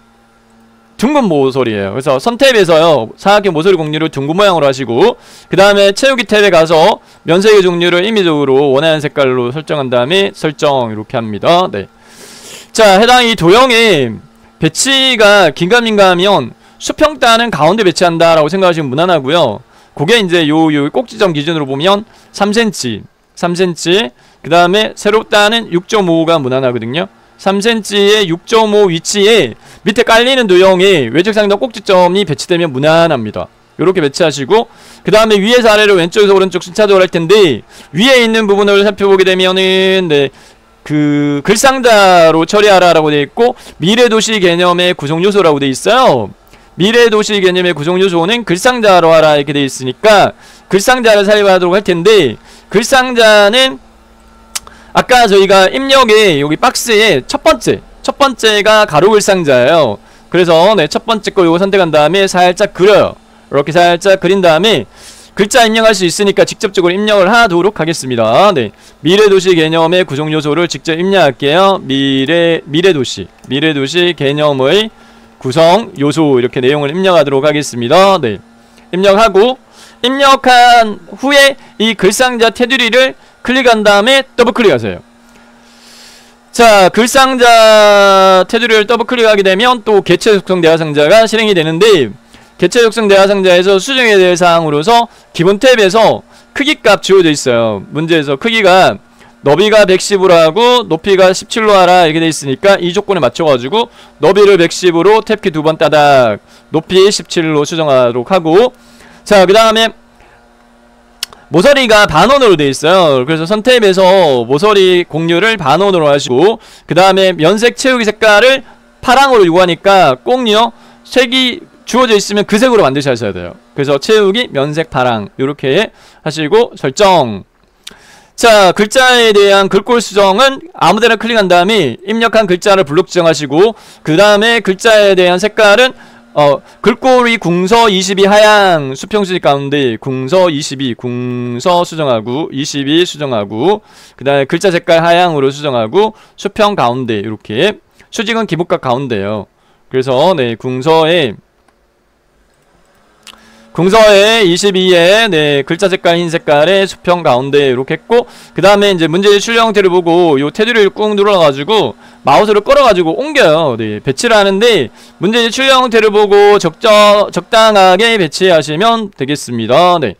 둥근 모서리예요. 그래서 선탭에서요 사각형 모서리 곡률을 둥근 모양으로 하시고 그 다음에 채우기 탭에 가서 면색의 종류를 임의적으로 원하는 색깔로 설정한 다음에 설정 이렇게 합니다. 네. 자, 해당 이 도형의 배치가 긴가민가하면 수평단은 가운데 배치한다 라고 생각하시면 무난하고요. 그게 이제 요 꼭지점 기준으로 보면 3cm 그 다음에 세로단은 6.5가 무난하거든요. 3cm의 6.5 위치에 밑에 깔리는 도형에 외적 상단 꼭지점이 배치되면 무난합니다. 요렇게 배치하시고 그 다음에 위에서 아래로 왼쪽에서 오른쪽 순차적으로 할 텐데 위에 있는 부분을 살펴보게 되면은 네, 그 글상자로 처리하라 라고 되어 있고 미래도시 개념의 구성요소라고 되어 있어요. 미래도시 개념의 구성요소는 글상자로 하라 이렇게 되어 있으니까 글상자를 사용하도록 할 텐데 글상자는 아까 저희가 입력에 여기 박스에 첫 번째가 가로 글상자예요. 그래서 네, 첫 번째 거 요거 선택한 다음에 살짝 그려요. 이렇게 살짝 그린 다음에 글자 입력할 수 있으니까 직접적으로 입력을 하도록 하겠습니다. 네, 미래도시 개념의 구성 요소를 직접 입력할게요. 미래도시 개념의 구성 요소 이렇게 내용을 입력하도록 하겠습니다. 네, 입력하고 입력한 후에 이 글상자 테두리를 클릭한 다음에 더블 클릭하세요. 자, 글상자 테두리를 더블 클릭하게 되면 또 개체 속성 대화상자가 실행이 되는데 개체 속성 대화상자에서 수정해야 될 사항으로서 기본 탭에서 크기값 주어져 있어요. 문제에서 크기가 너비가 110으로 하고 높이가 17로 하라 이렇게 돼 있으니까 이 조건에 맞춰가지고 너비를 110으로 탭키 2번 따닥 높이 17로 수정하도록 하고 자, 그 다음에 모서리가 반원으로 되어 있어요. 그래서 선탭에서 모서리 곡률을 반원으로 하시고 그 다음에 면색 채우기 색깔을 파랑으로 요구하니까 꼭요 색이 주어져 있으면 그 색으로 만드셔야 돼요. 그래서 채우기 면색 파랑 요렇게 하시고 설정. 자, 글자에 대한 글꼴 수정은 아무데나 클릭한 다음에 입력한 글자를 블록 지정하시고 그 다음에 글자에 대한 색깔은 글꼴이 궁서 22 하양 수평수직 가운데 궁서 22 궁서 수정하고 22 수정하고 그 다음에 글자 색깔 하양으로 수정하고 수평 가운데 이렇게 수직은 기복각 가운데요. 그래서 네, 궁서에 22에 네, 글자 색깔 흰 색깔의 수평 가운데 이렇게 했고 그 다음에 이제 문제의 출력 형태를 보고 요 테두리를 꾹 눌러가지고 마우스를 끌어가지고 옮겨요. 네, 배치를 하는데 문제의 출력 형태를 보고 적당하게 배치하시면 되겠습니다. 네.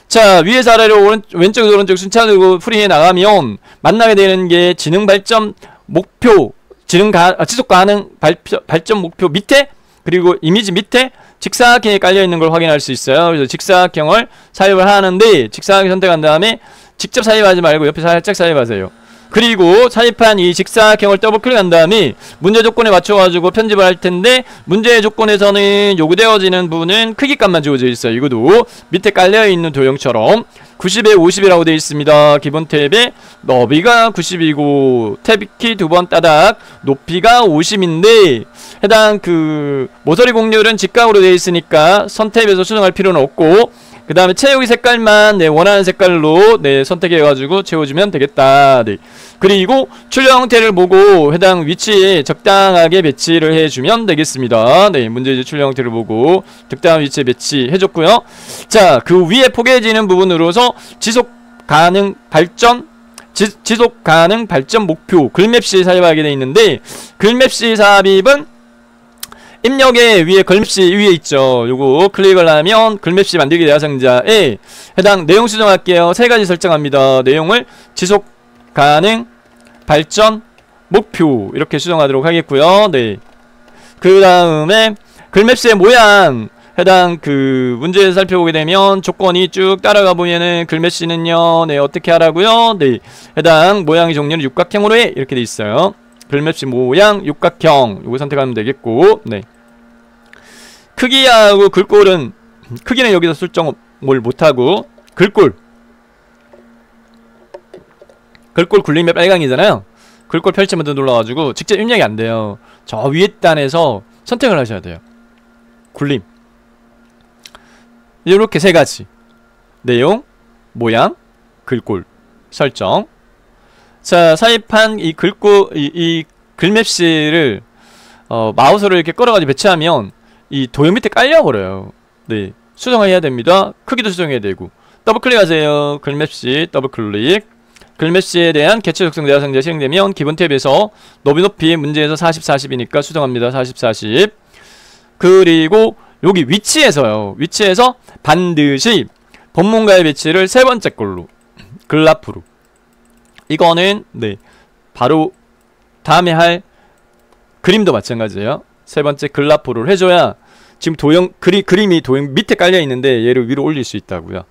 자, 위에서 아래로 왼쪽에서 오른쪽 순차적으로 풀이해 나가면 만나게 되는 게 지능 발전 목표 지속 가능 발전 목표 밑에 그리고 이미지 밑에 직사각형이 깔려있는 걸 확인할 수 있어요. 그래서 직사각형을 삽입을 하는데 직사각형 선택한 다음에 직접 삽입하지 말고 옆에 살짝 삽입하세요. 그리고 삽입한 이 직사각형을 더블 클릭한 다음에 문제 조건에 맞춰가지고 편집을 할 텐데 문제 조건에서는 요구되어지는 부분은 크기값만 주어져 있어요. 이것도 밑에 깔려있는 도형처럼 90에 50이라고 되어 있습니다. 기본 탭에 너비가 90이고 탭키 2번 따닥 높이가 50인데 해당 그 모서리 곡률은 직각으로 되어 있으니까 선탭에서 수정할 필요는 없고 그 다음에 채우기 색깔만 네, 원하는 색깔로 네, 선택해가지고 채워주면 되겠다. 네. 그리고 출력 형태를 보고 해당 위치에 적당하게 배치를 해주면 되겠습니다. 네, 문제지 출력 형태를 보고 적당한 위치에 배치해줬고요. 자, 그 위에 포개지는 부분으로서 지속 가능 발전 목표 글맵시 삽입하게 되어 있는데 글맵시 삽입은 입력의 위에 글맵시 위에 있죠. 요거 클릭을 하면 글맵시 만들기 대화상자에 해당 내용 수정할게요. 세 가지 설정합니다. 내용을 지속 가능, 발전, 목표 이렇게 수정하도록 하겠고요. 네. 그 다음에 글맵스의 모양 해당 그 문제에서 살펴보게 되면 조건이 쭉 따라가 보면은 글맵시는요, 네, 어떻게 하라고요? 네, 해당 모양의 종류는 육각형으로 해 이렇게 돼 있어요. 글맵시 모양 육각형 요거 선택하면 되겠고, 네. 크기하고 글꼴은 크기는 여기서 설정을 못하고 글꼴 굴림의 빨강이잖아요. 글꼴 펼치면 눌러가지고 직접 입력이 안 돼요. 저 위에 단에서 선택을 하셔야 돼요. 굴림 이렇게 세 가지 내용, 모양, 글꼴 설정. 자, 사입한 이 글꼴 이 글맵시를 마우스로 이렇게 끌어가지고 배치하면 이 도형 밑에 깔려버려요. 네, 수정을 해야 됩니다. 크기도 수정해야 되고. 더블 클릭하세요. 글맵시 더블 클릭. 글맵시에 대한 개체 적성 대화상자 실행되면 기본 탭에서 높이 문제에서 40, 40이니까 수정합니다. 40, 40. 그리고 여기 위치에서요. 위치에서 반드시 본문가의 배치를 세 번째 걸로 글 앞으로. 이거는 네, 바로 다음에 할 그림도 마찬가지예요. 세 번째 글 앞으로를 해줘야 지금 도형 그림이 도형 밑에 깔려 있는데 얘를 위로 올릴 수 있다고요.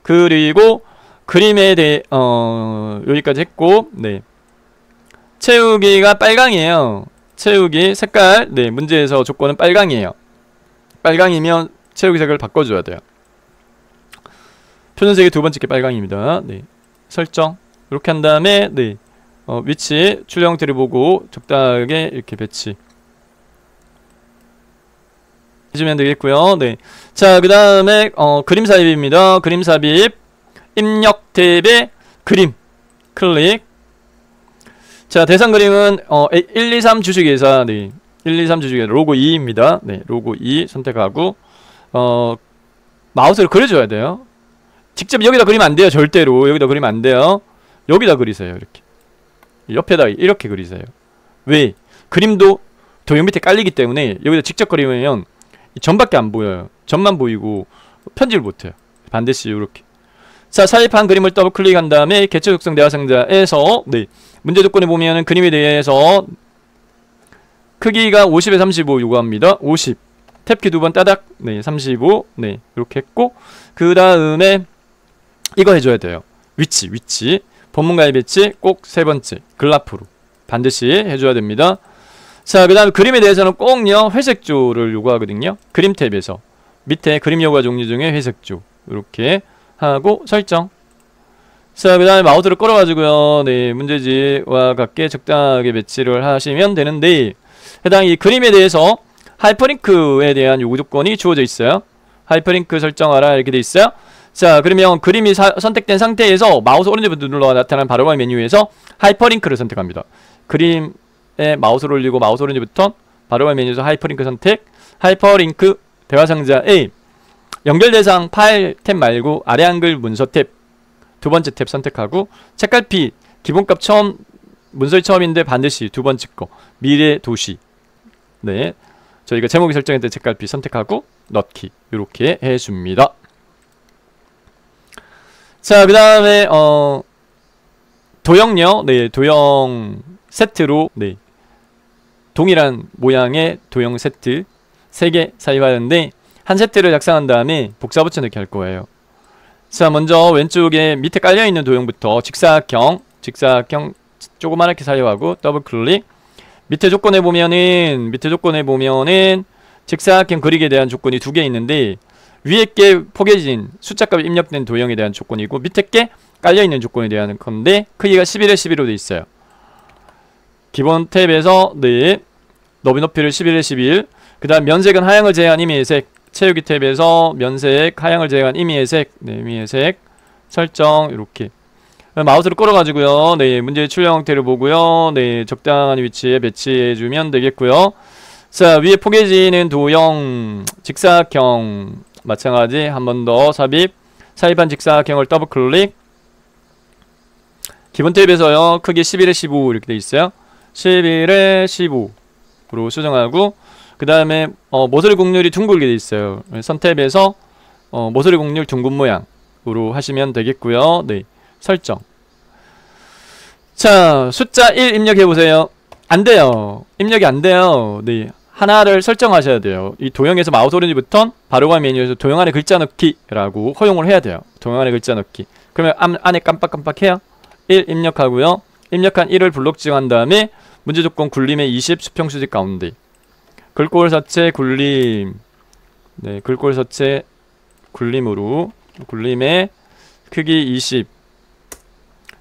그리고 그림에 대해 여기까지 했고, 네. 채우기가 빨강이에요. 채우기 색깔, 네, 문제에서 조건은 빨강이에요. 빨강이면 채우기 색을 바꿔줘야 돼요. 표준색이 두 번째 게 빨강입니다. 네. 설정 이렇게 한 다음에 네, 위치 출력 형태를 보고 적당하게 이렇게 배치 해주면 되겠고요. 네. 자, 그 다음에 그림 삽입입니다. 그림 삽입 입력 탭에 그림 클릭. 자, 대상 그림은 1, 2, 3 주식회사, 네, 1, 2, 3 주식회사 로고 2입니다. 네, 로고 2 선택하고 마우스를 그려줘야 돼요. 직접 여기다 그리면 안 돼요. 절대로 여기다 그리면 안 돼요. 여기다 그리세요. 이렇게 옆에다 이렇게 그리세요. 왜? 그림도 도형 밑에 깔리기 때문에 여기다 직접 그리면 점밖에 안 보여요. 점만 보이고 편집을 못해요. 반드시 이렇게. 자, 삽입한 그림을 더블 클릭한 다음에 개체 적성 대화상자에서 네, 문제 조건에 보면은 그림에 대해서 크기가 50에 35 요구합니다. 50 탭키 두 번 따닥, 네, 35 네, 이렇게 했고, 그 다음에 이거 해줘야 돼요. 위치 본문가의 배치 꼭 세 번째 글 앞으로 반드시 해줘야 됩니다. 자, 그 다음에 그림에 대해서는 꼭요 회색조를 요구하거든요. 그림 탭에서 밑에 그림 요구화 종류 중에 회색조 이렇게 하고 설정. 자, 그 다음에 마우스를 끌어가지고요, 네, 문제지와 같게 적당하게 배치를 하시면 되는데, 해당 이 그림에 대해서 하이퍼링크에 대한 요구 조건이 주어져 있어요. 하이퍼링크 설정하라 이렇게 돼 있어요. 자, 그러면 그림이 선택된 상태에서 마우스 오른쪽 버튼 눌러 나타나는 바로바리 메뉴에서 하이퍼링크를 선택합니다. 그림에 마우스를 올리고 마우스 오른쪽 버튼 바로바리 메뉴에서 하이퍼링크 선택. 하이퍼링크 대화상자에 연결 대상 파일 탭 말고 아래 한글 문서 탭 두 번째 탭 선택하고, 책갈피 기본값 처음 문서의 처음인데 반드시 두 번째 거 미래 도시, 네, 저희가 제목이 설정했던 책갈피 선택하고 넣기 이렇게 해줍니다. 자, 그 다음에 도형요. 네, 도형 세트로 네, 동일한 모양의 도형 세트 3개 사입하는데 한 세트를 작성한 다음에 복사 붙여넣기 할 거예요. 자, 먼저 왼쪽에 밑에 깔려있는 도형부터 직사각형 조그맣게 사용하고 더블 클릭. 밑에 조건에 보면은 직사각형 그리기에 대한 조건이 2개 있는데, 위에 게 포개진 숫자값이 입력된 도형에 대한 조건이고 밑에 게 깔려있는 조건에 대한 건데, 크기가 11에 11로 되어 있어요. 기본 탭에서 네, 높이를 11에 11. 그 다음 면색은 하향을 제한 임의색. 채우기 탭에서 면색 하향을 제한 임의색, 네, 임의색 설정 이렇게. 마우스를 끌어가지고요, 네, 문제의 출력 형태를 보고요, 네, 적당한 위치에 배치해주면 되겠고요. 자, 위에 포개지는 도형 직사각형 마찬가지 한 번 더 삽입한 직사각형을 더블 클릭. 기본 탭에서요, 크기 11에 15 이렇게 돼 있어요. 11에 15로 수정하고, 그 다음에 모서리 곡률이 둥글게 돼 있어요. 선탭에서 모서리 곡률 둥근 모양으로 하시면 되겠고요. 네, 설정. 자, 숫자 1 입력해보세요. 안 돼요. 입력이 안 돼요. 네, 하나를 설정하셔야 돼요. 이 도형에서 마우스 오른쪽부터 바로가 메뉴에서 도형 안에 글자 넣기라고 허용을 해야 돼요. 도형 안에 글자 넣기. 그러면 안에 깜빡깜빡해요. 1 입력하고요. 입력한 1을 블록 지정한 다음에 문제 조건 굴림의 20 수평 수직 가운데. 글꼴 서체 굴림. 네, 글꼴 서체 굴림으로 굴림의 크기 20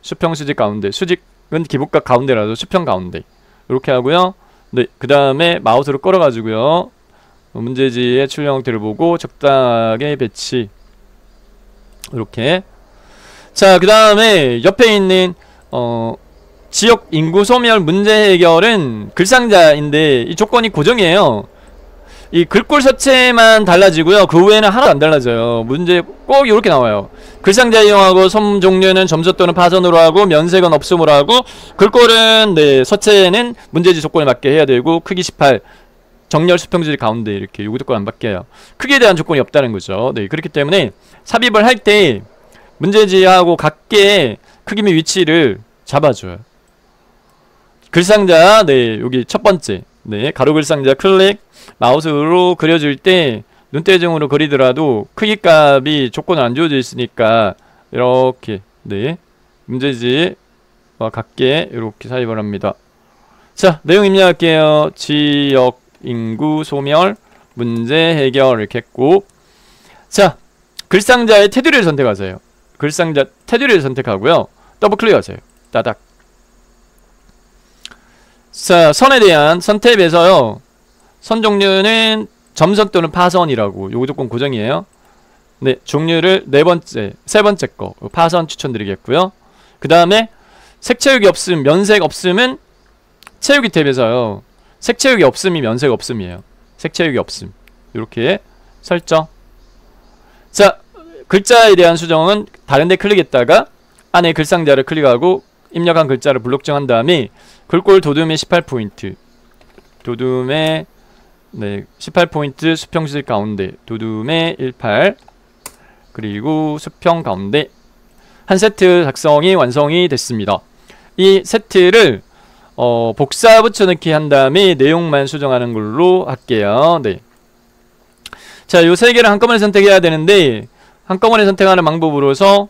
수평 수직 가운데. 수직은 기복각 가운데라도 수평 가운데. 이렇게 하고요. 네, 그 다음에 마우스로 끌어가지고요. 문제지의 출력 형태를 보고 적당하게 배치. 이렇게. 자, 그 다음에 옆에 있는 지역 인구 소멸 문제 해결은 글상자인데 이 조건이 고정이에요. 이 글꼴 서체만 달라지고요. 그 외에는 하나도 안 달라져요. 문제 꼭 이렇게 나와요. 글상자 이용하고 섬 종류는 점수 또는 파선으로 하고 면색은 없음으로 하고 글꼴은 네, 서체는 문제지 조건에 맞게 해야 되고 크기 18 정렬 수평수지 가운데 이렇게 요구 조건 안 바뀌어요. 크기에 대한 조건이 없다는 거죠. 네, 그렇기 때문에 삽입을 할 때 문제지하고 각계의 크기 및 위치를 잡아줘요. 글상자, 네, 여기 첫 번째, 네, 가로 글상자 클릭, 마우스로 그려줄 때 눈대중으로 그리더라도 크기 값이 조건을 안 주어져 있으니까 이렇게, 네, 문제지와 같게 이렇게 삽입을 합니다. 자, 내용 입력할게요. 지역 인구 소멸 문제 해결 이렇게 했고, 자, 글상자의 테두리를 선택하세요. 글상자 테두리를 선택하고요. 더블 클릭하세요. 따닥. 자, 선에 대한 선탭에서요. 선 종류는 점선 또는 파선이라고 요거 조건 고정이에요. 네, 종류를 세 번째 거 파선 추천드리겠고요. 그 다음에 색채우기 없음, 면색 없음은 채우기 탭에서요. 색채우기 없음이 면색 없음이에요. 색채우기 없음. 이렇게 설정. 자, 글자에 대한 수정은 다른데 클릭했다가 안에 글상자를 클릭하고 입력한 글자를 블록 정한 다음에 글꼴 도둠의 18포인트 도둠의 네, 18포인트 수평 수직 가운데 도둠의 18 그리고 수평 가운데 한 세트 작성이 완성이 됐습니다. 이 세트를 복사 붙여넣기 한 다음에 내용만 수정하는 걸로 할게요. 네. 자, 요 세 개를 한꺼번에 선택해야 되는데 한꺼번에 선택하는 방법으로서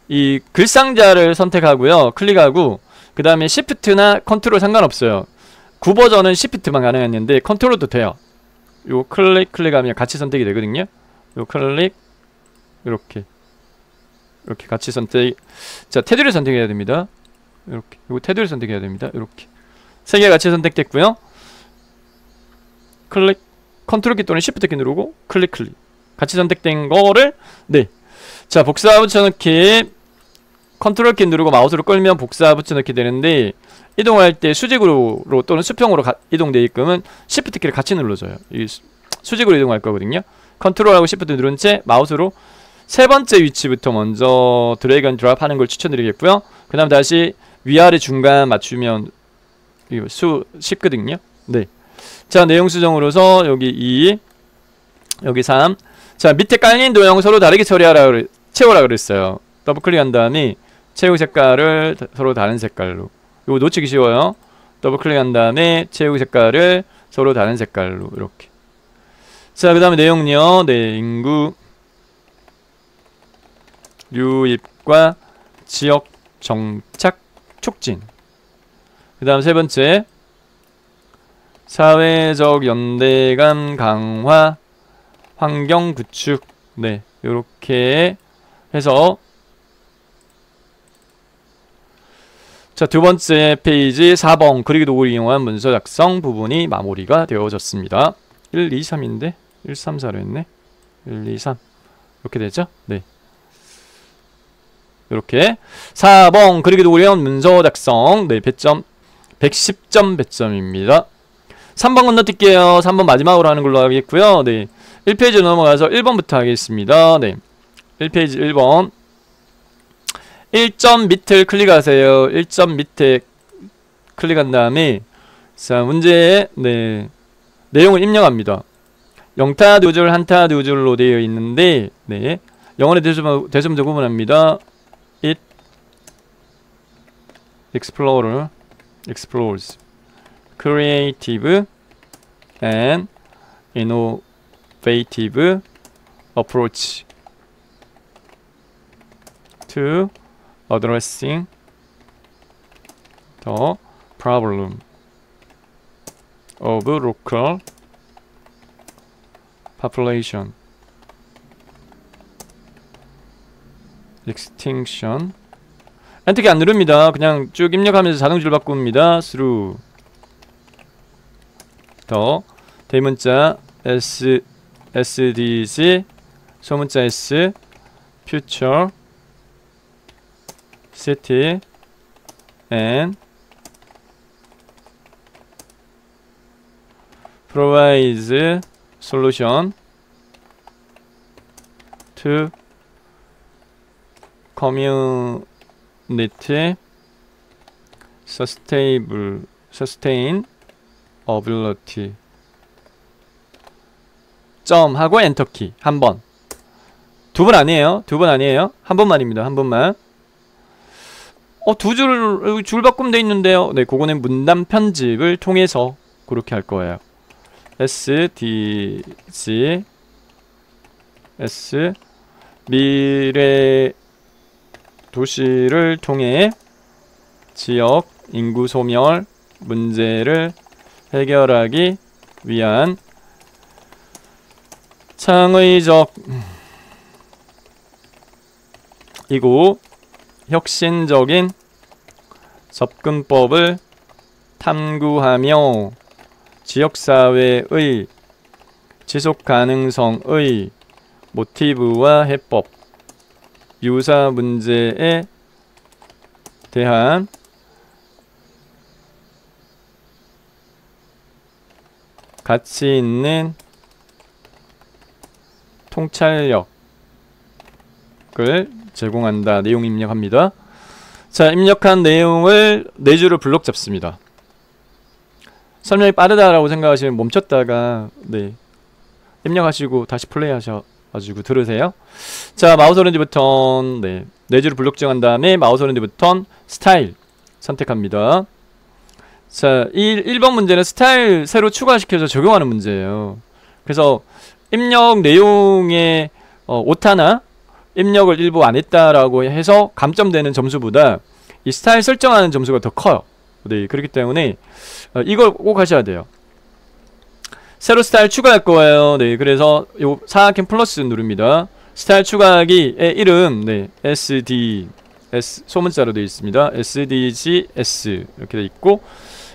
이 글상자를 선택하고요. 클릭하고 그 다음에 Shift나 컨트롤 상관없어요. 9버전은 Shift만 가능했는데 컨트롤도 돼요. 요 클릭하면 같이 선택이 되거든요. 요 클릭 이렇게 같이 선택. 자, 테두리 선택해야 됩니다. 이렇게 요거 테두리 선택해야 됩니다. 이렇게 세 개 같이 선택됐고요. 클릭 컨트롤 키 또는 Shift 키 누르고 클릭 같이 선택된 거를 네. 자, 복사 붙여넣기 컨트롤 키 누르고 마우스로 끌면 복사 붙여넣기 되는데 이동할 때 수직으로 또는 수평으로 이동되게끔은 Shift 키를 같이 눌러줘요. 이 수직으로 이동할 거거든요. 컨트롤하고 Shift 누른 채 마우스로 세 번째 위치부터 먼저 드래그 앤 드랍 하는 걸 추천드리겠고요. 그 다음 다시 위아래 중간 맞추면 이거 쉽거든요. 네. 자, 내용 수정으로서 여기 2 여기 3. 자, 밑에 깔린 도형 서로 다르게 채워라 그랬어요. 더블 클릭한 다음에 채우기 색깔을 서로 다른 색깔로. 이거 놓치기 쉬워요. 더블 클릭한 다음에 채우기 색깔을 서로 다른 색깔로 이렇게. 자, 그 다음에 내용요. 네, 인구 유입과 지역 정착 촉진. 그 다음 세 번째 사회적 연대감 강화 환경 구축. 네, 요렇게 해서 자, 두 번째 페이지 4번 그리기 도구를 이용한 문서 작성 부분이 마무리가 되어졌습니다. 1, 2, 3인데 1, 3, 4로 했네. 1, 2, 3 이렇게 되죠? 네. 이렇게 4번 그리기 도구를 이용한 문서 작성 네, 배점 110점 배점입니다. 3번 건너뛸게요. 3번 마지막으로 하는 걸로 하겠고요. 네. 1페이지 넘어가서 1번부터 하겠습니다. 네. 1페이지 1번 1점 밑을 클릭하세요. 1점 밑에 클릭한 다음에 자, 문제에 네, 내용을 입력합니다. 0타 두 줄, 1타 두 줄로 되어 있는데, 네. 영어로 대소문자 구분합니다. It explores creative and innovative approach to addressing the problem of local population extinction. 엔터키 안 누릅니다. 그냥 쭉 입력하면서 자동줄 바꿉니다. through 더 대문자 SDG 소문자 S future city and provides solution to community sustainability 점 하고 엔터키 한 번. 두 번 아니에요. 두 번 아니에요. 한 번만입니다. 한 번만. 두 줄 바꾸면 돼 있는데요. 네, 그거는 문단 편집을 통해서 그렇게 할 거예요. SDG S 미래 도시를 통해 지역 인구 소멸 문제를 해결하기 위한 창의적 이고 혁신적인 접근법을 탐구하며 지역사회의 지속가능성의 모티브와 해법, 유사 문제에 대한 가치 있는 통찰력을 제공한다. 내용 입력합니다. 자, 입력한 내용을 4줄을 블록 잡습니다. 설명이 빠르다라고 생각하시면 멈췄다가 네, 입력하시고 다시 플레이 하셔가지고 들으세요. 자, 마우스 오른쪽 버튼 네, 4줄을 블록 정한 다음에 마우스 오른쪽 버튼 스타일 선택합니다. 자, 1번 문제는 스타일 새로 추가시켜서 적용하는 문제예요. 그래서 입력 내용에 오타나 입력을 일부 안 했다라고 해서 감점되는 점수보다 이 스타일 설정하는 점수가 더 커요. 네, 그렇기 때문에 이걸 꼭 하셔야 돼요. 새로 스타일 추가할 거예요. 네, 그래서 요 사각형 플러스 누릅니다. 스타일 추가하기의 이름 네, SDS 소문자로 되어 있습니다. SDGS 이렇게 되어 있고,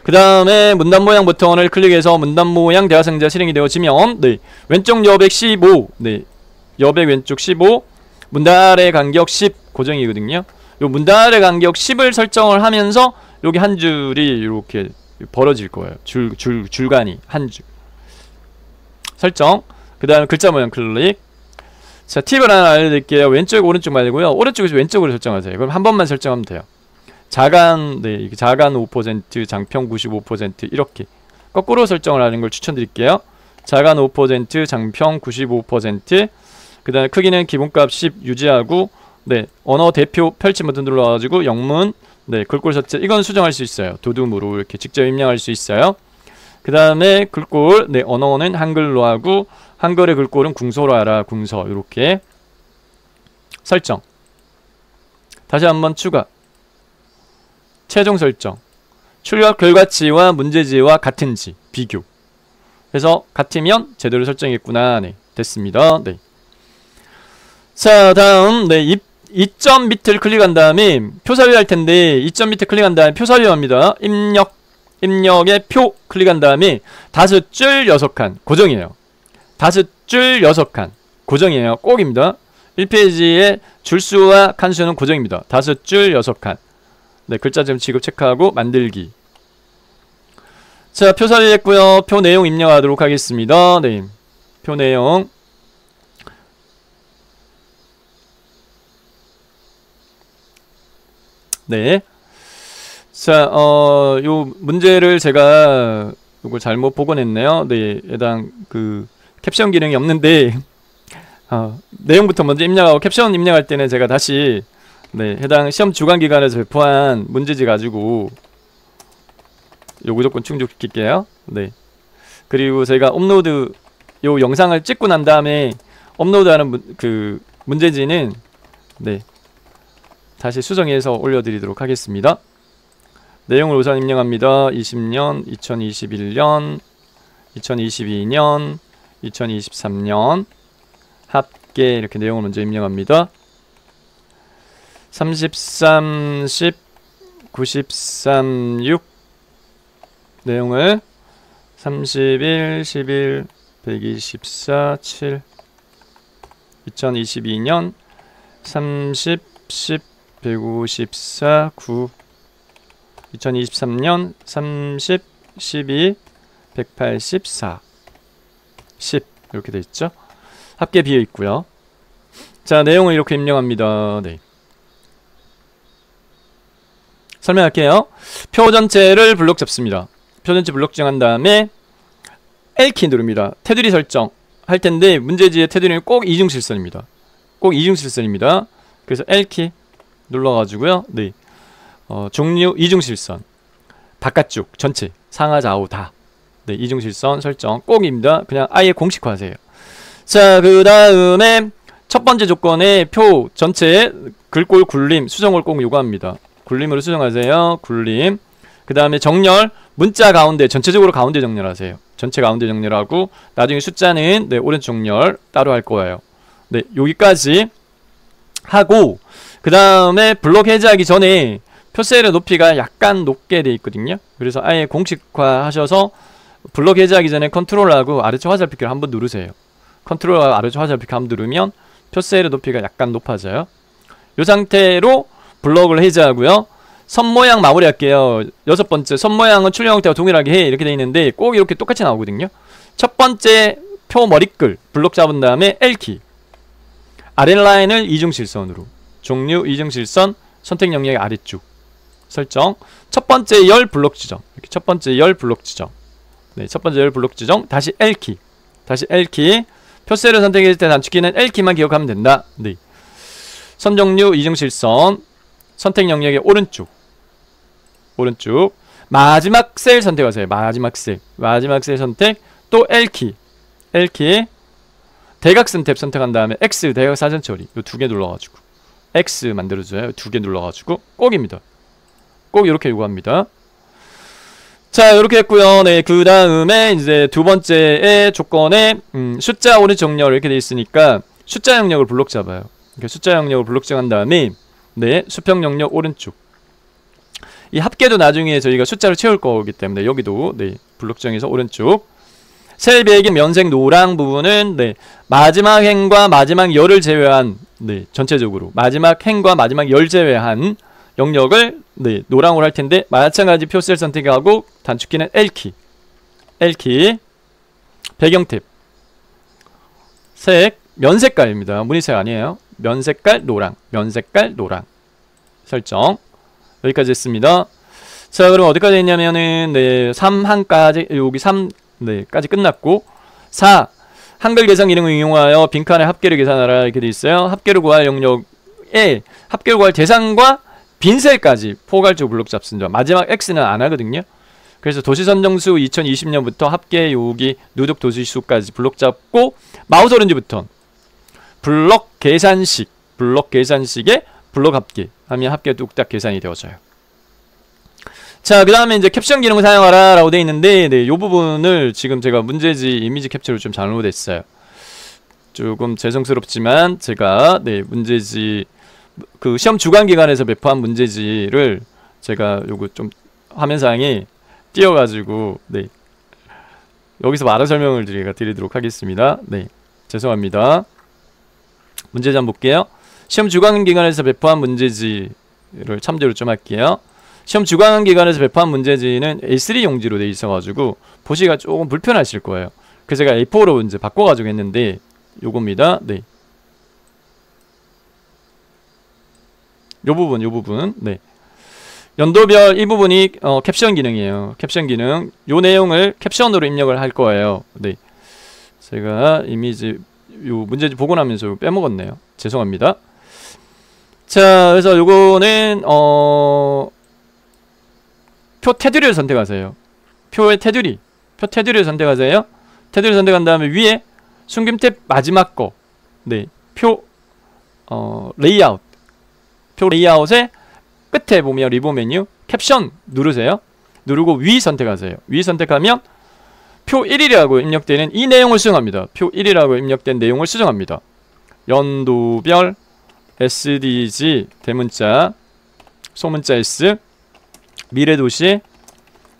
그 다음에 문단 모양 버튼을 클릭해서 문단 모양 대화상자 실행이 되어지면 네, 왼쪽 여백 15 네, 여백 왼쪽 15 문단의 간격 10 고정이거든요. 요 문단의 간격 10을 설정을 하면서 여기 한 줄이 이렇게 벌어질 거예요. 줄간이 한 줄 설정. 그 다음에 글자 모양 클릭. 자, 팁을 하나 알려드릴게요. 왼쪽 오른쪽 말고요, 오른쪽에서 왼쪽으로 설정하세요. 그럼 한 번만 설정하면 돼요. 자간 네, 자간 5%, 장평 95% 이렇게 거꾸로 설정을 하는 걸 추천드릴게요. 자간 5%, 장평 95%. 그 다음에 크기는 기본값 10 유지하고 네, 언어 대표 펼침 버튼 눌러가지고 영문 네, 글꼴 삭제 이건 수정할 수 있어요. 도둠으로 이렇게 직접 입력할 수 있어요. 그 다음에 글꼴 네, 언어는 한글로 하고 한글의 글꼴은 궁서로 하라. 궁서 이렇게 설정. 다시 한번 추가. 최종 설정. 출력 결과치와 문제지와 같은지 비교. 그래서 같으면 제대로 설정했구나. 네, 됐습니다. 네. 자, 다음 네, 이점 밑을 클릭한 다음에 표사위 할 텐데, 이점 밑에 클릭한 다음에 표사위 합니다. 입력의 표 클릭한 다음에 5줄 6칸 고정이에요. 5줄 6칸 고정이에요. 꼭입니다. 1페이지의 줄수와 칸수는 고정입니다. 5줄 6칸. 네, 글자점 지급 체크하고 만들기. 자, 표사위 했고요. 표 내용 입력하도록 하겠습니다. 네, 표 내용. 네. 자, 요 문제를 제가 이걸 잘못 복원했네요. 네, 해당 그 캡션 기능이 없는데 내용부터 먼저 입력하고 캡션 입력할 때는 제가 다시 네, 해당 시험 주간 기간에서 배포한 문제지 가지고 요구 조건 충족시킬게요. 네. 그리고 제가 업로드 요 영상을 찍고 난 다음에 업로드하는 그 문제지는 네, 다시 수정해서 올려드리도록 하겠습니다. 내용을 우선 입력합니다. 20년, 2021년, 2022년, 2023년 합계 이렇게 내용을 먼저 입력합니다. 33, 10, 93, 6 내용을 31, 11, 124, 7 2022년 30, 10, 154, 9 2023년 30, 12, 184, 10 이렇게 되어 있죠. 합계 비어 있고요. 자, 내용을 이렇게 입력합니다. 네. 설명할게요. 표 전체를 블록 잡습니다. 표 전체 블록 지정한 다음에 L키 누릅니다. 테두리 설정 할 텐데 문제지의 테두리는 꼭 이중실선입니다. 꼭 이중실선입니다. 그래서 L키 눌러가지고요. 네. 종류 이중실선 바깥쪽 전체 상하 좌우 다 네, 이중실선 설정 꼭입니다. 그냥 아예 공식화하세요. 자, 그 다음에 첫 번째 조건에 표 전체에 글꼴 굴림 수정을 꼭 요구합니다. 굴림으로 수정하세요. 굴림. 그 다음에 정렬 문자 가운데 전체적으로 가운데 정렬하세요. 전체 가운데 정렬하고 나중에 숫자는 네, 오른쪽 정렬 따로 할 거예요. 네, 여기까지 하고 그 다음에 블록 해제하기 전에 표셀의 높이가 약간 높게 돼 있거든요. 그래서 아예 공식화 하셔서 블록 해제하기 전에 컨트롤하고 아래쪽 화살표키를 한번 누르세요. 컨트롤하고 아래쪽 화살표키 한번 누르면 표셀의 높이가 약간 높아져요. 이 상태로 블록을 해제하고요. 선 모양 마무리할게요. 6번째 선 모양은 출력 형태와 동일하게 해 이렇게 돼 있는데 꼭 이렇게 똑같이 나오거든요. 첫 번째 표 머리글 블록 잡은 다음에 L키 아랫라인을 이중실선으로 종류 이중실선 선택 영역의 아래쪽 설정 첫 번째 열 블록 지정 이렇게 첫 번째 열 블록 지정 네, 첫 번째 열 블록 지정 다시 L키 다시 L키 표셀을 선택했을 때 단축키는 L키만 기억하면 된다. 네. 선 종류 이중실선 선택 영역의 오른쪽 마지막 셀 선택하세요. 마지막 셀 선택 또 L키 대각선 탭 선택한 다음에 X 대각 사전 처리 요 두 개 눌러가지고 X 만들어줘요. 두 개 눌러가지고 꼭입니다. 꼭 이렇게 요구합니다. 자, 이렇게 했고요. 네, 그 다음에 이제 두 번째의 조건에 숫자 오른쪽 정렬 이렇게 돼 있으니까 숫자 영역을 블록 잡아요. 이렇게 숫자 영역을 블록 정한 다음에 네, 수평 영역 오른쪽 이 합계도 나중에 저희가 숫자로 채울 거기 때문에 여기도 네, 블록 정해서 오른쪽 셀 배경 면색 노랑 부분은 네, 마지막 행과 마지막 열을 제외한 네, 전체적으로 마지막 행과 마지막 열 제외한 영역을 네, 노랑으로 할 텐데 마찬가지 표셀 선택하고 단축키는 L키 배경 탭 색 면색깔입니다. 무늬색 아니에요. 면색깔 노랑 설정 여기까지 했습니다. 자, 그럼 어디까지 했냐면은 네, 3항까지 여기 3 네, 까지 끝났고 4 한글 계산 기능을 이용하여 빈칸의 합계를 계산하라 이렇게 돼 있어요. 합계를 구할 영역에 합계를 구할 대상과 빈셀까지 포괄적 블록 잡습니다. 마지막 X는 안 하거든요. 그래서 도시선정수 2020년부터 합계 여기 누적 도시수까지 블록 잡고 마우스 오른쪽부터 블록 계산식에 블록 합계 하면 합계 뚝딱 계산이 되어져요. 자, 그 다음에 이제 캡션 기능을 사용하라 라고 되어 있는데 네, 요 부분을 지금 제가 문제지 이미지 캡처를 좀 잘못했어요. 조금 죄송스럽지만 제가 네, 문제지 그 시험 주간 기간에서 배포한 문제지를 제가 요거 좀 화면상에 띄워가지고 네, 여기서 말한 설명을 드리도록 하겠습니다. 네, 죄송합니다. 문제지 한번 볼게요. 시험 주간 기간에서 배포한 문제지를 참조를 좀 할게요. 시험 주간 기간에서 배포한 문제지는 A3 용지로 되어 있어가지고 보시기가 조금 불편하실 거예요. 그래서 제가 A4로 이제 바꿔가지고 했는데 요겁니다. 네. 요 부분. 네. 연도별 이 부분이 캡션 기능이에요. 캡션 기능. 요 내용을 캡션으로 입력을 할 거예요. 네. 제가 이미지 요 문제집 보고 나면서 빼먹었네요. 죄송합니다. 자, 그래서 요거는 표 테두리를 선택하세요. 표의 테두리. 표 테두리를 선택하세요. 테두리 선택한 다음에 위에 숨김 탭 마지막 거. 네. 표 레이아웃. 표 레이아웃의 끝에 보면 리본 메뉴 캡션 누르세요. 누르고 위 선택하세요. 위 선택하면 표 1이라고 입력되는 이 내용을 수정합니다. 표 1이라고 입력된 내용을 수정합니다. 연도별 SDG 대문자 소문자 S 미래도시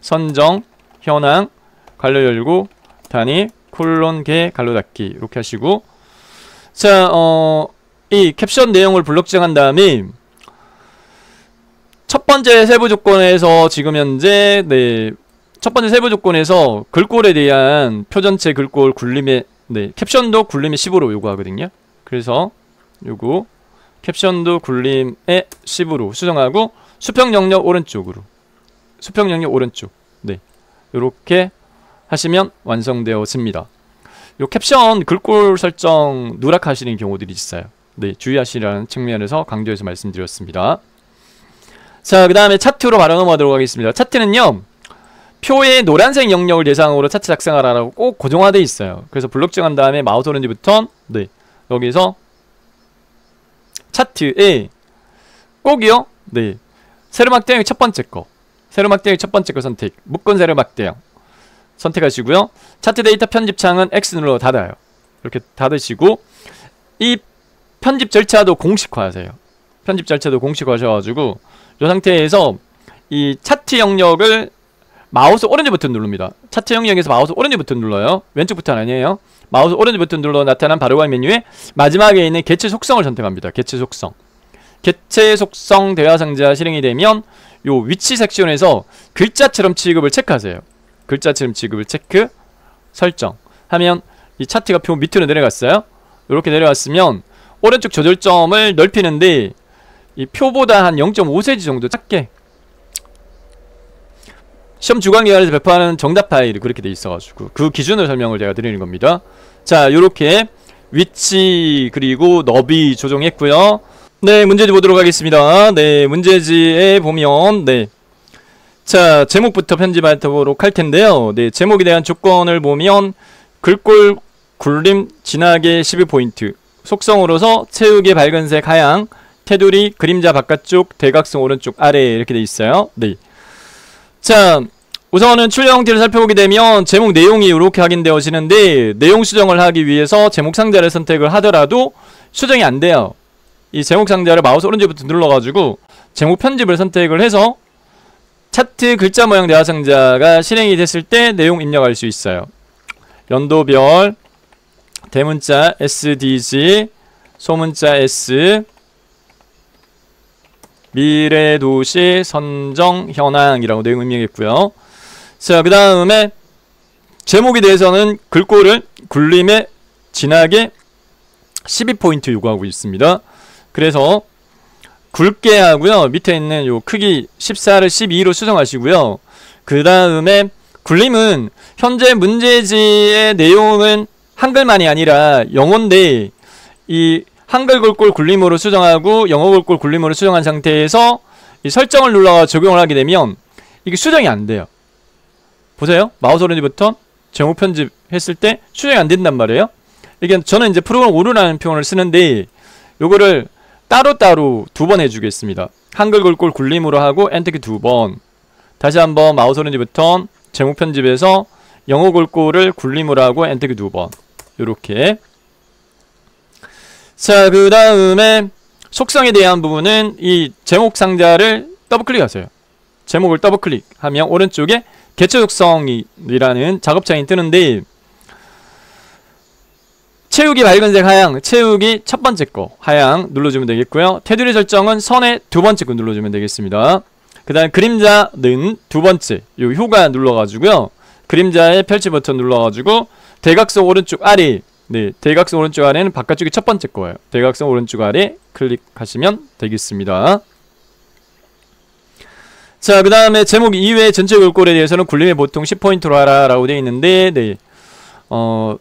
선정 현황 관료 열고 단위 콜론 개 관료 닫기 이렇게 하시고 자 이 캡션 내용을 블록 지정한 다음에 첫 번째 세부 조건에서 지금 현재 첫 번째 세부 조건에서 글꼴에 대한 표 전체 글꼴 굴림의 캡션도 굴림의 10으로 요구하거든요. 그래서 요거 캡션도 굴림의 10으로 수정하고 수평 영역 오른쪽으로 수평 영역 오른쪽 요렇게 하시면 완성되어집니다. 요 캡션 글꼴 설정 누락하시는 경우들이 있어요. 주의하시라는 측면에서 강조해서 말씀드렸습니다. 자, 그 다음에 차트로 바로 넘어가도록 하겠습니다. 차트는요, 표의 노란색 영역을 대상으로 차트 작성하라고 꼭 고정화되어 있어요. 그래서 블록 정한 다음에 마우스 오른지 버튼, 여기서 차트에 꼭이요, 세로막 대형 첫 번째 거, 세로막 대형 첫 번째 거 선택, 묶은 세로막 대형 선택하시고요. 차트 데이터 편집창은 X 눌러 닫아요. 이렇게 닫으시고, 이 편집 절차도 공식화하세요. 편집 절차도 공식화하셔가지고, 이 상태에서 이 차트 영역을 마우스 오른지 버튼 누릅니다. 차트 영역에서 마우스 오른지 버튼 눌러요. 왼쪽 버튼 아니에요. 마우스 오른지 버튼 눌러 나타난 바로갈 메뉴에 마지막에 있는 개체 속성을 선택합니다. 개체 속성. 개체 속성 대화 상자 실행이 되면 요 위치 섹션에서 글자처럼 취급을 체크하세요. 글자처럼 취급을 체크 설정 하면 이 차트가 표 밑으로 내려갔어요. 이렇게 내려갔으면 오른쪽 조절점을 넓히는데 이 표보다 한 0.5cm 정도 작게 시험 주관기관에서 배포하는 정답 파일이 그렇게 돼 있어가지고 그 기준을 설명을 제가 드리는 겁니다. 자, 요렇게 위치 그리고 너비 조정했고요. 네, 문제지 보도록 하겠습니다. 네, 문제지에 보면 자, 제목부터 편집하도록 할 텐데요. 제목에 대한 조건을 보면 글꼴 굴림 진하게 12포인트 속성으로서 채우기 밝은색 하향 테두리 그림자 바깥쪽 대각선 오른쪽 아래 이렇게 돼 있어요. 자, 우선은 출력 형태를 살펴보게 되면 제목 내용이 이렇게 확인되어지는데 내용 수정을 하기 위해서 제목 상자를 선택을 하더라도 수정이 안 돼요. 이 제목 상자를 마우스 오른쪽 버튼 눌러가지고 제목 편집을 선택을 해서 차트 글자 모양 대화 상자가 실행이 됐을 때 내용 입력할 수 있어요. 연도별 대문자 SDG 소문자 S 미래도시 선정 현황이라고 내용 입력했고요. 자, 그 다음에 제목에 대해서는 글꼴을 굴림에 진하게 12포인트 요구하고 있습니다. 그래서 굵게 하고요. 밑에 있는 요 크기 14를 12로 수정하시고요. 그 다음에 굴림은 현재 문제지의 내용은 한글만이 아니라 영어인데 이 한글 글꼴 굴림으로 수정하고 영어 글꼴 굴림으로 수정한 상태에서 이 설정을 눌러 적용을 하게 되면 이게 수정이 안 돼요. 보세요. 마우스 오른지 버튼 제목 편집했을 때 수정이 안 된단 말이에요. 이게 저는 이제 프로그램 오류라는 표현을 쓰는데 요거를 따로따로 2번 해주겠습니다. 한글 글꼴 굴림으로 하고 엔터키 2번. 다시 한번 마우스 오른지 버튼 제목 편집에서 영어 글꼴을 굴림으로 하고 엔터키 2번. 요렇게. 자, 그 다음에 속성에 대한 부분은 이 제목 상자를 더블 클릭하세요. 제목을 더블 클릭하면 오른쪽에 개체 속성이라는 작업창이 뜨는데 채우기 밝은색 하향, 채우기 첫 번째 거 하향 눌러주면 되겠고요. 테두리 설정은 선의 두 번째 거 눌러주면 되겠습니다. 그 다음 그림자는 두 번째 요 효과 눌러가지고요. 그림자의 펼치 버튼 눌러가지고 대각선 오른쪽 아래 대각선 오른쪽 아래는 바깥쪽이 첫 번째 거예요. 대각선 오른쪽 아래 클릭하시면 되겠습니다. 자, 그 다음에 제목 이외의 전체 글꼴에 대해서는 굴림에 보통 10포인트로 하라 라고 되어 있는데, 네.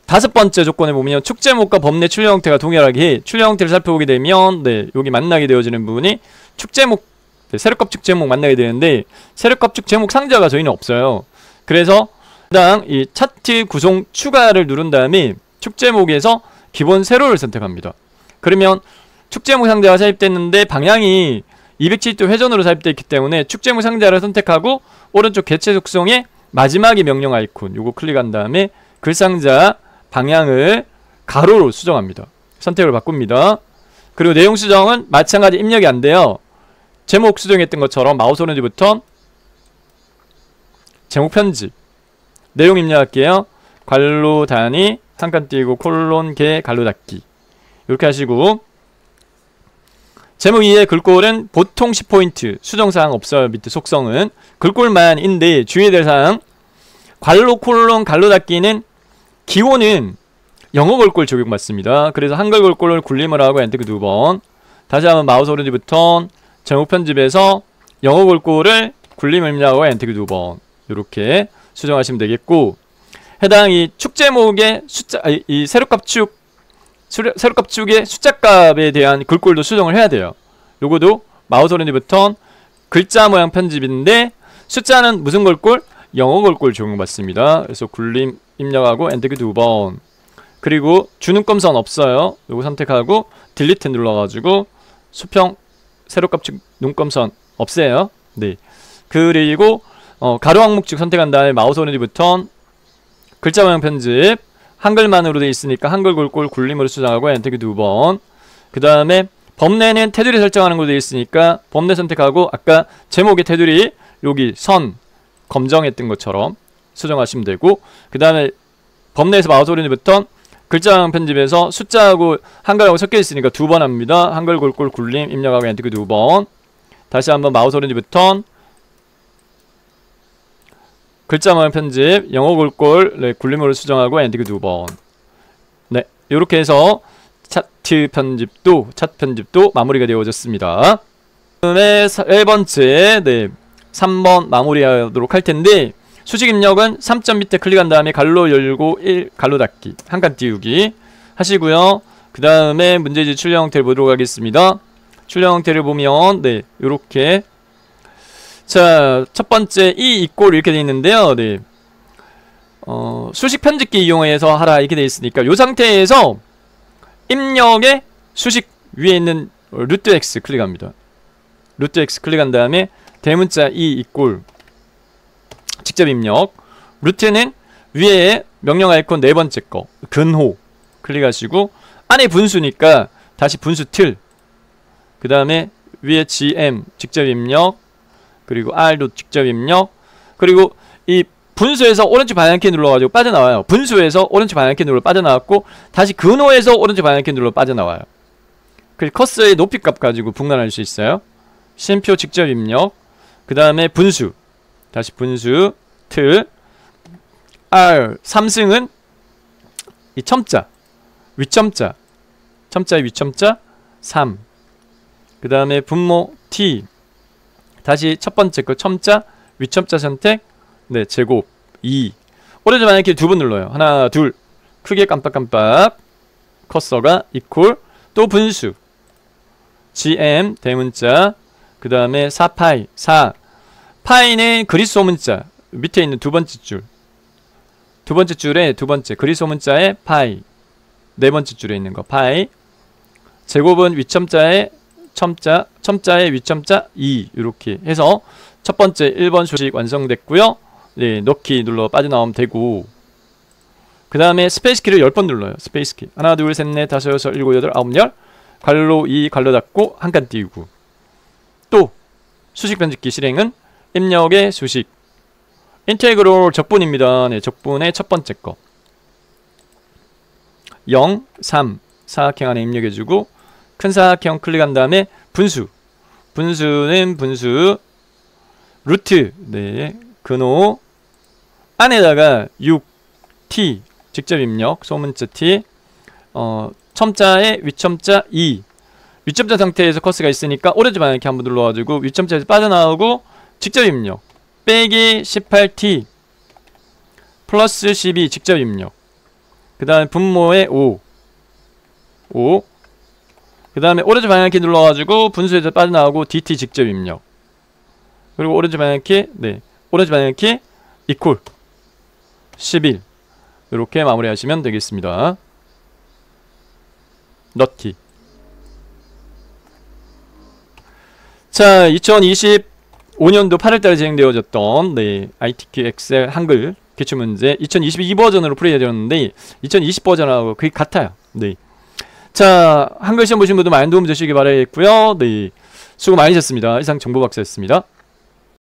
다섯 번째 조건에 보면 축 제목과 범 내 출력 형태가 동일하게 해. 출력 형태를 살펴보게 되면, 네, 여기 만나게 되어지는 부분이 축 제목, 네, 세력값 축 제목 만나게 되는데, 세력값 축 제목 상자가 저희는 없어요. 그래서 해당 이 차트 구성 추가를 누른 다음에 축 제목에서 기본 세로를 선택합니다. 그러면 축 제목 상자가 삽입됐는데 방향이 270도 회전으로 삽입되어 있기 때문에 축제목 상자를 선택하고 오른쪽 개체 속성의 마지막에 명령 아이콘 요거 클릭한 다음에 글상자 방향을 가로로 수정합니다. 선택을 바꿉니다. 그리고 내용 수정은 마찬가지 입력이 안 돼요. 제목 수정했던 것처럼 마우스 오른쪽 버튼 제목 편집 내용 입력할게요. 괄로 단위 한 칸 띄고 콜론 개 괄로 닫기 이렇게 하시고 제목 이외의 글꼴은 보통 10포인트 수정사항 없어요. 밑에 속성은 글꼴만인데 주의해야 될 사항 괄로 콜론 괄로 닫기는 기호는 영어 글꼴 적용받습니다. 그래서 한글 글꼴을 굴림을 하고 엔터 키 2번 다시 한번 마우스 오른쪽 버튼 제목 편집에서 영어 글꼴을 굴림을 입력하고 엔터 키 2번 이렇게 수정하시면 되겠고 해당 이 축 제목의 숫자 이 세로값 축의 숫자값에 대한 글꼴도 수정을 해야 돼요. 요거도 마우스 오른쪽 버튼 글자 모양 편집인데 숫자는 무슨 글꼴? 영어 글꼴 적용받습니다. 그래서 굴림 입력하고 엔터 키 2번 그리고 주눈검선 없어요. 요거 선택하고 딜리트 눌러가지고 수평 세로값 축 눈검선 없애요. 네. 그리고 가로 항목축 선택한 다음에 마우스 오른쪽 버튼 글자 모양 편집 한글만으로 되어 있으니까 한글 글꼴 굴림으로 수정하고 엔터 키 2번 그 다음에 범내는 테두리 설정하는 걸로 되어 있으니까 범내 선택하고 아까 제목의 테두리 여기 선 검정했던 것처럼 수정하시면 되고 그 다음에 범내에서 마우스 오른쪽 버튼 글자 모양 편집에서 숫자하고 한글하고 섞여 있으니까 2번 합니다. 한글 글꼴 굴림 입력하고 엔터 키 2번 다시 한번 마우스 오른쪽 버튼 글자 모양 편집, 영어 글꼴 네, 굴림으로 수정하고 엔터 키 2번 네, 요렇게 해서 차트 편집도 마무리가 되어졌습니다. 다음에 세 번째, 네, 3번 마무리하도록 할 텐데 수직 입력은 3점 밑에 클릭한 다음에 갈로 열고 1 갈로 닫기 한 칸 띄우기 하시고요. 그 다음에 문제지 출력 형태를 보도록 하겠습니다. 출력 형태를 보면 네, 요렇게 자, 첫 번째 이 이꼴 이렇게 되어 있는데요. 네. 수식 편집기 이용해서 하라 이렇게 되어 있으니까 이 상태에서 입력에 수식 위에 있는 루트 X 클릭합니다. 루트 X 클릭한 다음에 대문자 이 이꼴 직접 입력 루트는 위에 명령 아이콘 네 번째 거 근호 클릭하시고 안에 분수니까 다시 분수 틀 그 다음에 위에 GM 직접 입력 그리고 R도 직접 입력 그리고 이 분수에서 오른쪽 방향키 눌러가지고 빠져나와요. 분수에서 오른쪽 방향키 눌러 빠져나왔고 다시 근호에서 오른쪽 방향키 눌러 빠져나와요. 그리고 커서의 높이값 가지고 분간할 수 있어요. 쉼표 직접 입력 그 다음에 분수 다시 분수 틀 R 3승은 이 첨자 위첨자 첨자의 위첨자 3 그 다음에 분모 T 다시 첫 번째 거 첨자 위첨자 선택 네 제곱 2 오른쪽 방향키 두 번 눌러요. 하나 둘 크게 깜빡깜빡 커서가 이퀄 또 분수 GM 대문자 그 다음에 4파이 4 파이는 그리스 소문자 밑에 있는 두 번째 줄에 두 번째 그리스 소문자에 파이 네 번째 줄에 있는 거 파이 제곱은 위첨자에 첨자의 위첨자 2 이렇게 해서 첫 번째 1번 수식 완성됐고요. 네, 넣기 눌러 빠져나오면 되고 그 다음에 스페이스 키를 10번 눌러요. 스페이스 키 하나 둘 셋 넷 다섯 여섯 일곱 여덟 아홉 열 괄로 2 괄로 닫고 한 칸 띄우고 또 수식 편집기 실행은 입력의 수식 인테그럴 적분입니다. 네, 적분의 첫 번째 거 0, 3 사각형 안에 입력해주고 큰 사각형 클릭한 다음에 분수는 분수 루트 네 근호 안에다가 6t 직접 입력 소문자 t 첨자에 위첨자 2 위첨자 상태에서 커스가 있으니까 오른쪽 방향키 한번 눌러가지고 위첨자에서 빠져나오고 직접 입력 빼기 18t 플러스 12 직접 입력. 그 다음에 분모에 5 그 다음에 오른쪽 방향키 눌러가지고 분수에서 빠져나오고 dt 직접 입력. 그리고 오른쪽 방향키 오른쪽 방향키 이퀄 11 이렇게 마무리하시면 되겠습니다. 넣기. 자, 2025년도 8월달에 진행되어졌던 ITQ 엑셀 한글 기출문제 2022 버전으로 풀이해드렸는데 2020 버전하고 거의 같아요. 자, 한글 시험 보신 분들 많은 도움 되시기 바라겠고요. 수고 많으셨습니다. 이상 정보박사였습니다.